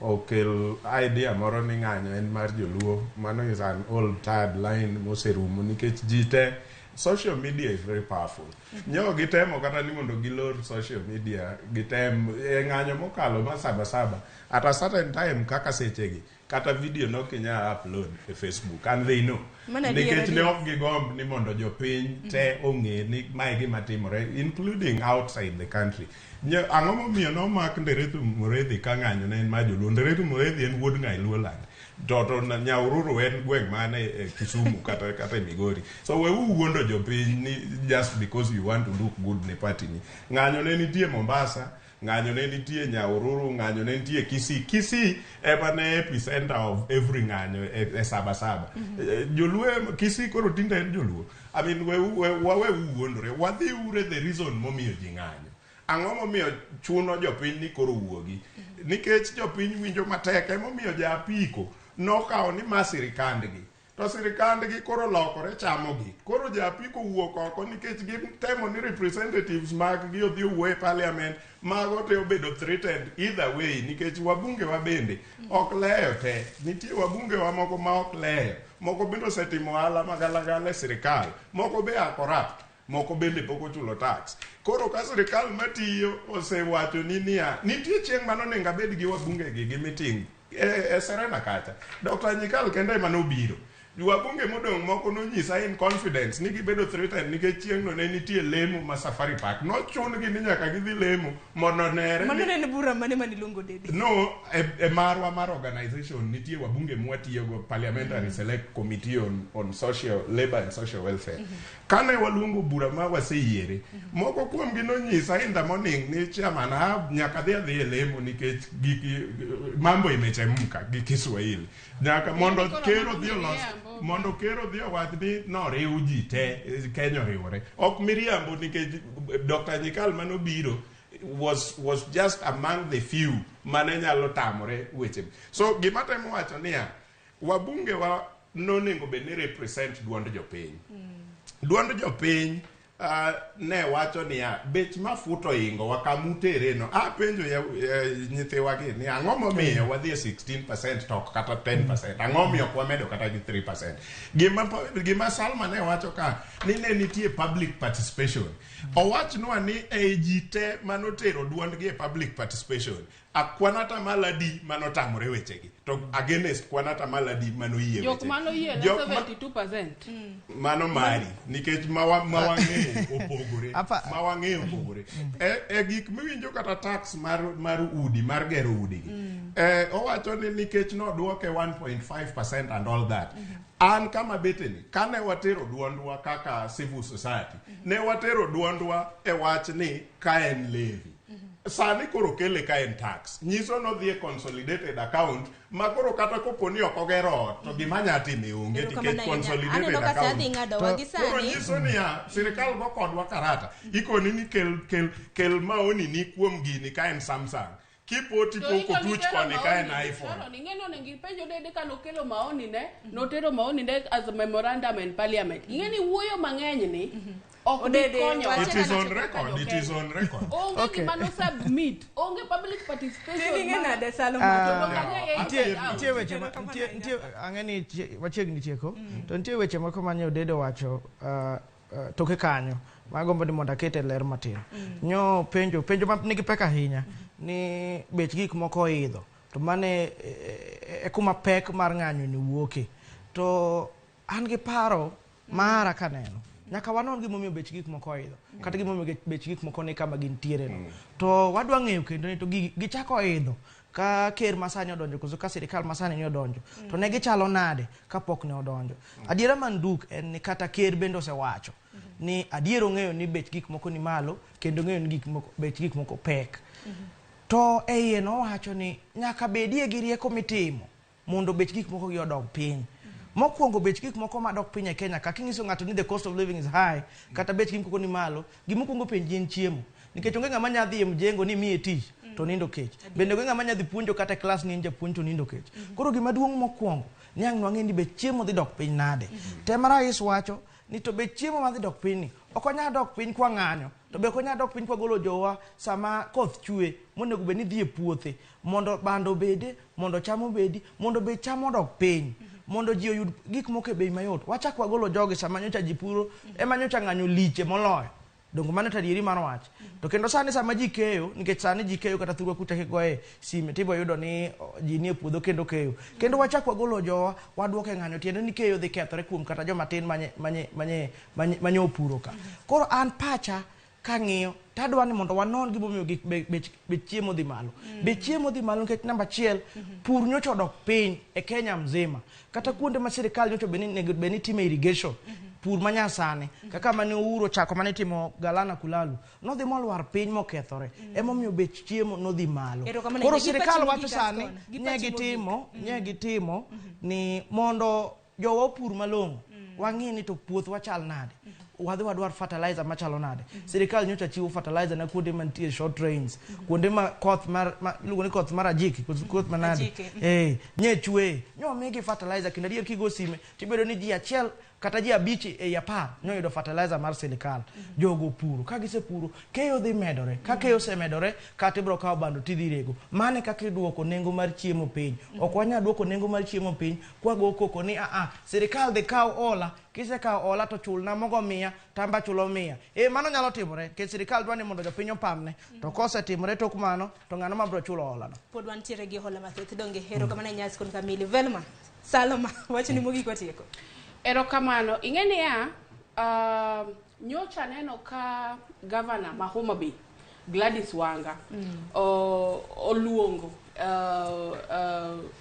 okel idea moro ni ng'anyo en mar joluo. Mano is an old tired line moserumo nikech ji te social media is very powerful. Nyo gitemo kata ni mondo gilor social media gitem ng'anyo mokalo ma saba at a certain time kaka sechegi kata video no kinya upload e Facebook and they know. Nikech ne ok gigomb ni mondo jopiny te ong'e ni mae gima timore including outside the country. Ang'o momiyo nomak Nderetu Mureithi ka ng'anyo ne en ma joluo. Nderetu Mureithi en wuod Luoland. Toto Nyaururu en gweng' mane Kisumu kata Migori. So we wuondo jopiny ni just because you want to look good ne party ni. Ng'anyo ne nitie Mombasa, ng'anyo ne nitie Nyaururu, ng'anyo ne nitie Kisii. Kisii ema ne epicenter of every ng'anyo e Sabasaba. Joluo Kisii koro tinde en joluo. I mean we wuondore. Wadhi ure the reason momiyo ji ng'anyo. Ang'o momiyo chuno jopiny ni koro wuogi. Nikech jopiny winjo matek emomiyo ja apiko nokawo ni ma sirikandgi. To sirikandgi koro lokore chamogi. Koro ja apiko wuok oko nikech gitemo ni representatives mag gi odhi wuo e parliament mago te obedo threatened either way nikech wabunge wa bende ok leyo te. Nitie wabunge wa moko ma ok leyo. Moko bende osetimo ohala magalagala e sirikal. Moko be a corrupt. Moko bende poko chulo tax. Koro ka sirikal matiyo osewacho ni niya nitie chieng' mano nenga bed gi wabunge gi meeting e Serena kacha. Dr. Nyikal kende manobiro. Wabunge modong' moko nonyisa in confidence ni gibedo threatened nikech chieng' no ne nitie lemo ma Safari Park. Nochun gi ni nyaka gidhi lemo mondo nere.
Mano ne bura mane maniluongo Dede?
No, marwa mar organization nitie wabunge mwatiyo go Parliamentary Select Committee on Social Labor and Social Welfare. Kane waluongo bura ma waseyiere, moko kuom gi nonyisa in the morning ni chairman nyaka dhi lemo nikech mambo imechemka gi Kiswahili. Nyaka mondo kero dhi olos mondo kero dhi owach ni no riu ji te Kenya riwore. Ok miriambo nikech Dr. Nyikal manobiro was just among the few mane nyalo tamore weche. So gima temo wacho niya wabunge wa nonego be ni represent duond jopiny. Duond jopiny ne wacho niya bech mafuto ingo wakamutere no penjo ya nyithiwa gi ni ang'o momiyo wadhi 16% tok kata 10%, ang'o momiyo kwamedo kata gi 3%. Gima Salma ne wacho ka ni ne nitie public participation. Owachnwa ni jite manotero duond gi public participation akwanata maladi manotamore wechegi to against kwanata maladi manoyie
jok manoyie na 72%.
Mano mari nikech mawang'eyo opogore gik miwinjo kata tax mar udi mar gero udi owacho ni nikech noduoke 1.5% and all that. An kama beteni kane watero duondwa kaka civil society ne watero duondwa e wach ni kaen levy. Sani koro kele ka en tax. Nyiso no dhi consolidated account ma koro kata koponi ok ogero to gima nyati mi onge tikech consolidated account. Koro nyiso ni sirikal go kodwa karata. Ikoni ni kel maoni ni kuom gini ka en Samsung. Kipoti poko tuch koni ka en iPhone.
Ingeno nengi penjo Dede ka nokelo maoni ne notero maoni ne as a memorandum in parliament. Ingeni wuoyo mang'eny ni
It is on record.
Okay. Mano submit. Onge public participation.
Nitie weche ang'eni wachiegni tieko. To nitie weche moko manyo Dede wacho toke kanyo. Magombo ni mondo akete ler matin. Nyo penjo ma nigi pek ahinya ni bech gik moko idho. To mane e kuma pek mar ng'anyo ni wuoke. To an gi paro mara kaneno. Nyaka wanon gimomiyo bech gik moko idho. Kata gimomiyo bech gik moko ni kama gintiere no. To wadwa ng'eyo kendo ni to gichako idho ka ker masani odonjo koso ka sirikal masani ni odonjo to ne gichalo nade kapok ne odonjo. Adiera manduk en ni kata ker bende osewacho ni adiero ng'eyo ni bech gik moko ni malo kendo ng'eyo ni bech gik moko pek. To iye nowacho ni nyaka bedie gi rieko mitimo mondo bech gik moko gi odog piny. Mokwongo bech gik moko madok piny e Kenya ka kinyiso ng'ato ni the cost of living is high kata bech gik moko ni malo, gimokwongo penji en chiemo. Nikech onge ng'ama nya dhi e mjengo ni miye tich to nindo kech. Bende onge ng'ama nya dhi puonjo kata klas ni japuonj to nindo kech. Koro gima duong' mokwongo nyang' nwang'e ni bech chiemo dhi dok piny nade. Tema rais wacho ni to bech chiemo madhi dok piny ni ok onya dok piny kwa ng'anyo to be ok onya dok piny kwa golo jowa sama koth chwe monego bed ni dhi e puothe mondo bando bede, mondo cham obedi, mondo bech cham odok piny, mondo ji oyud gik moko e bei mayot. Wachak wagolo jogi sama nyocha ji puro ema nyocha ng'anyo liche moloyo. Dongo mano tadieri mar wach. To kendo sani sama ji keyo, nikech sani ji keyo kata thurwa kute kigoe sime tibo yudo ni ji nie puodho kendo keyo. Kendo wachak wagolo jowa waduoke ng'anyo tiende ni keyo dhi kethore kuom kata joma tin manye opuro ka. Koro an pacha kang'iyo tadwa ni mondo wanon gimomiyo gik bech chiemo dhi malo. Bech chiemo dhi malo nikech namba achiel pur nyocha odok piny e Kenya mzima. Kata kuonde ma sirikal nyocha beni time irrigation. Pur manyasani kaka mane uro chako mane timo Galana Kulalu nodhi molwar piny mokethore emomiyo bech chiemo nodhi malo. Koro sirikal wacho sani nye gitimo ni mondo jowa pur malong'o wang'i ni to puoth wachal nade, wadhi wadwar fertilizer machalo nade. Sirikal nyocha chiwo fertilizer na kuonde mantie short rains, kuonde ma koth iluongo ni koth mar ajiki, koth manade nye chwe nyo migi fertilizer kendo adier kigo sime tibedo ni ji achiel kata ji abich e yapar nyoyudo fertilizer mar sirikal. Jogo puro ka gise puro keyo dhi medore, ka keyo se medore kata ibro kawo bando tidhi rego. Mane kaka iduoko nengo mar chiemo piny. Ok wanya duoko nengo mar chiemo piny kwa go koko ni sirikal dhi kawo ola, kise kawo ola to chulna mogo 100 tamba chulo 100. Mano nyalo timore ke sirikal dwani mondo jopiny opamne to kose timore tok mano to ng'ano mabro chulo ola no.
Pod wantiere gi hola mathoth donge hero kamane nyas kon Kamili Velma Saloma wacho ni mogi kwatieko.
Erokamano, ing'eni nyocha neno ka governor ma Homa Bay Gladys Wanga oluongo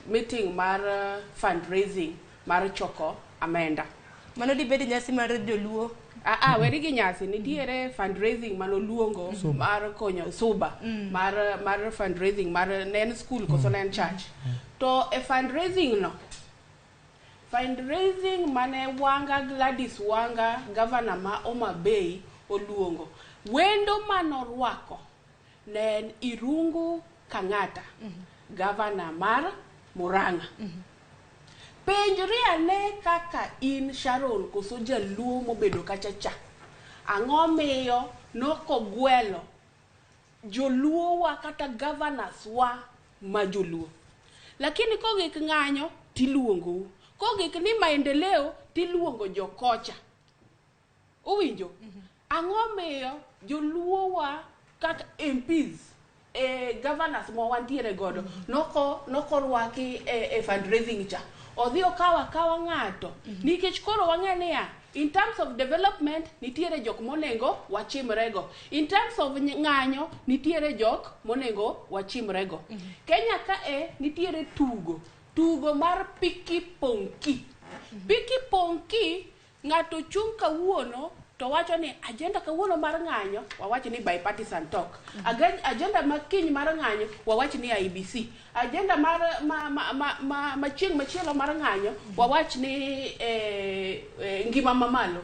meeting mar fundraising mar choko amenda.
Mano di bedi nyasi mar joluo.
Weri gi nyasi nitiere fundraising manoluongo mar konyo suba mar fundraising mar nen school koso nen church. To e fundraising mane Gladys Wanga governor ma Homa Bay oluongo, wendo manorwako ne Irungu Kang'ata governor mar Murang'a. Penjri ane kaka in Sharon koso jaluo mobedo kachacha ang'o miyo nokogwelo joluo wa kata governors wa ma joluo, lakini kogik ng'anyo tiluongo, kogik ni maendeleo tiluongo jokocha. Uwinjo? Ang'o miyo joluo wa kaka MPs governors mo wantiere godo noko rwaki fundraising cha odhi okawa ng'ato nikech koro wang'e in terms of development nitiere jok monego wachimrego, in terms of ng'anyo nitiere jok monego wachimrego. Kenya ka nitiere tugo mar piki ponki. Piki ponki ng'ato chung kawuono to wacho ni agenda kawuono mar ng'anyo wawacho ni bipartisan talk, agenda makiny mar ng'anyo wawacho ni IBC, agenda mar machieng machielo mar ng'anyo wawacho ni ngima mamalo.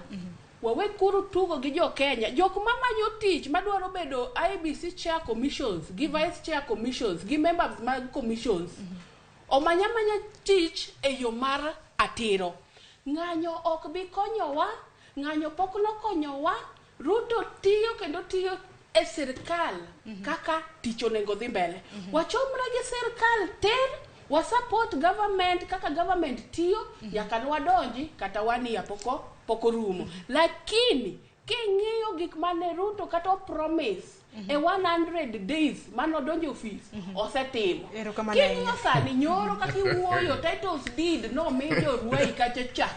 Wawe kuru tugo gi jo Kenya, jok mamanyo tich madwaro bedo IBC chair commissions gi vice chair commissions gi members mag commissions omanya tich e yo mar atiro. Ng'anyo ok bi konyowa, ng'anyo pok nokonyowa. Ruto tiyo kendo tiyo e sirkal kaka tich onego dhi mbele. Wachomre gi sirkal ter, wa support government kaka government tiyo, nyaka wadonji kata wania poko rumo. Lakini king'iyo gik mane Ruto kata promise e 100 days mano donjo office osetimo. King'iyo sani nyoro kaka iwuoyo titles deed no mejo ruwai kachacha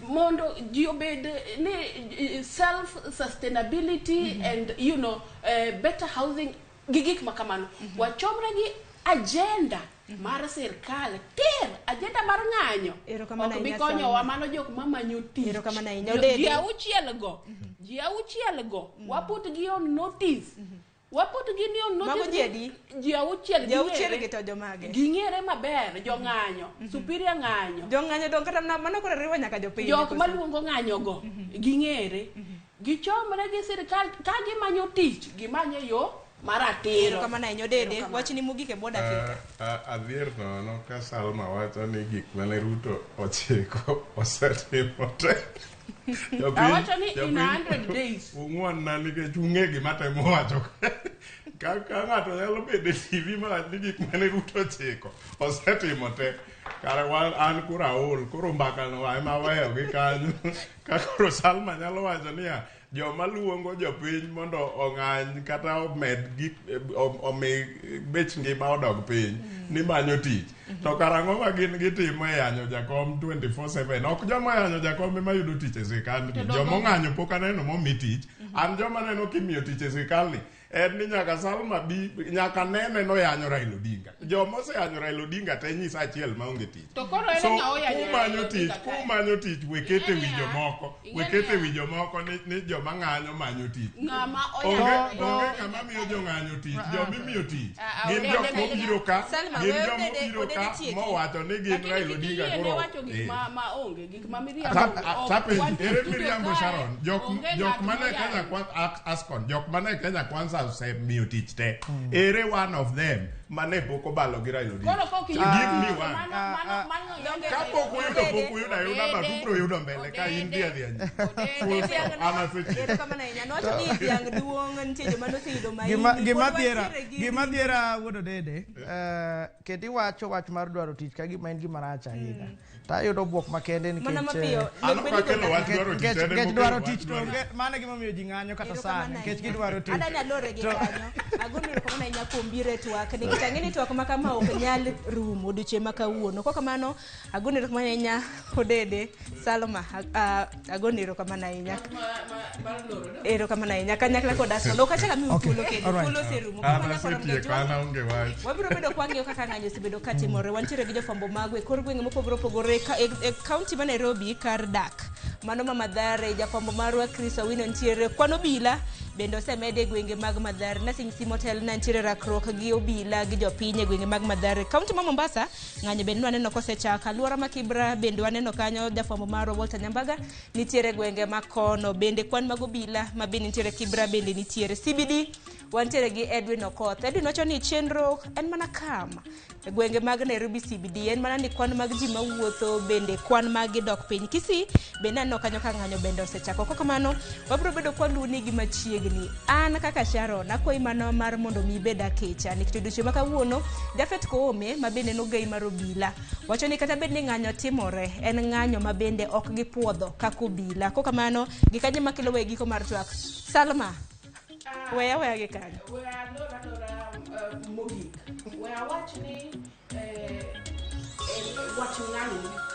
mondo ji obed ni self sustainability and better housing gigik makamano. Wachomre gi agenda mar sirkal tir agenda mar ng'anyo ok bi konyowa mano jok mamanyo tich ji auchiel go waputgi on notice ji auchiel ging'ere maber jong'anyo superior ng'anyo
dong kata mano koro riwo nyaka jopiny
jok maluongo ng'anyo go ging'ere gichomre gi sirkal ka gimanyo tich gimanyo yo maratiro
kama na inyo dede wachni mogik e boda kika
adhier nono ka Salma wacho ni gik mane Ruto ochiko osetimo te
awacho ni in 100 days
ung'wan na nikech ung'e gima temo wacho ka ng'ato nyalo bedo e TV ma ni gik mane Ruto ochiko osetimo te kare wan an kura ol koro mbaka no ema weyo gi kanyo ka koro Salma nyalo wacho niya joma luongo jopiny mondo ong'any kata omi bech ngima odog piny ni manyo tich to karang'o ma gin gitimo e yanyo jakom 24/7 ok joma yanyo jakom ema yudo tich e sirikal joma ong'anyo pok aneno momi tich an joma neno kimiyo tich e sirikal ni en ni nyaka Salma bi nyaka nene no yanyo Raila Odinga joma oseyanyo Raila Odinga te nyisa achiel maonge tich so kumanyo tich wekete wi jomoko ni joma ng'anyo manyo tich onge kama miyo jong'anyo tich jomimiyo tich gin jok mobiro ka mowacho ni gin Raila Odinga koro ere miriambo Sharon jok mane Kenya Ascon jok mane Kenya Kwanza osemiyo tich te ere one of them mane pok obalo gi Raila Odinga give me one ka pok uyudo ayuda but ubro yudo mbele ka in dia
gima dhiera wuodo dede keti wacho wach mar dwaro tich ka gima en gima rach ahinya tayudo buok makende nikech dwaro tich to mano gima miyo ji ng'anyo kata sani nikech gidwaro tich
agoniro kama na nyakombire twak nikech ang'eni twak ma kama ok nyal rumo odiochieng' ma kawuono koko kamano agoniro kama na nya odede Salma agoniro kama na nya ero kama na nya kanyakla koda sono kacha mi utulo kendo tulo serumo kama wabiro bedo kwang'eyo kaka ng'anyo osebedo katimore wantiere gi jofwambo magwe kor gwenge mopogore opogore e kaunti ma Nairobi kar dak mano ma Mathare jafwambo marwa Chris Owino ntiere kwano obila bende osemede e gwenge mag Mathare Nursing Motel ntiere rakruok gi obila gi jopiny e gwenge mag Mathare kaunti ma Mombasa ng'anyo bende waneno kosechaka alwora ma Kibra bende waneno kanyo jafwambo marwa Walter Nyambaga nitiere gwenge ma kono bende kwan mag obila ma bende nitiere Kibra bende nitiere CBD wantiere gi Edwin Okoth wacho ni chenro en mana kama e gwenge mag Nairobi CBD en mana ni kwan mag ji mawuotho bende kwan mag dok piny Kisii bende aneno kanyo ka ng'anyo bende osechako koko kamano wabiro bedo kwaluni gi machiegni an kaka Sharon akwayi mano mar mondo mi bed akecha nikech odiochieng' ma kawuono Jafet Koome ma bende nogai mar obila wacho ni kata bed ni ng'anyo timore en ng'anyo ma bende ok gipuodho kaka obila koko kamano gikanyo makelo we giko mar twak Salma weya gi kanyo
mogik wach ni wach ng'anyo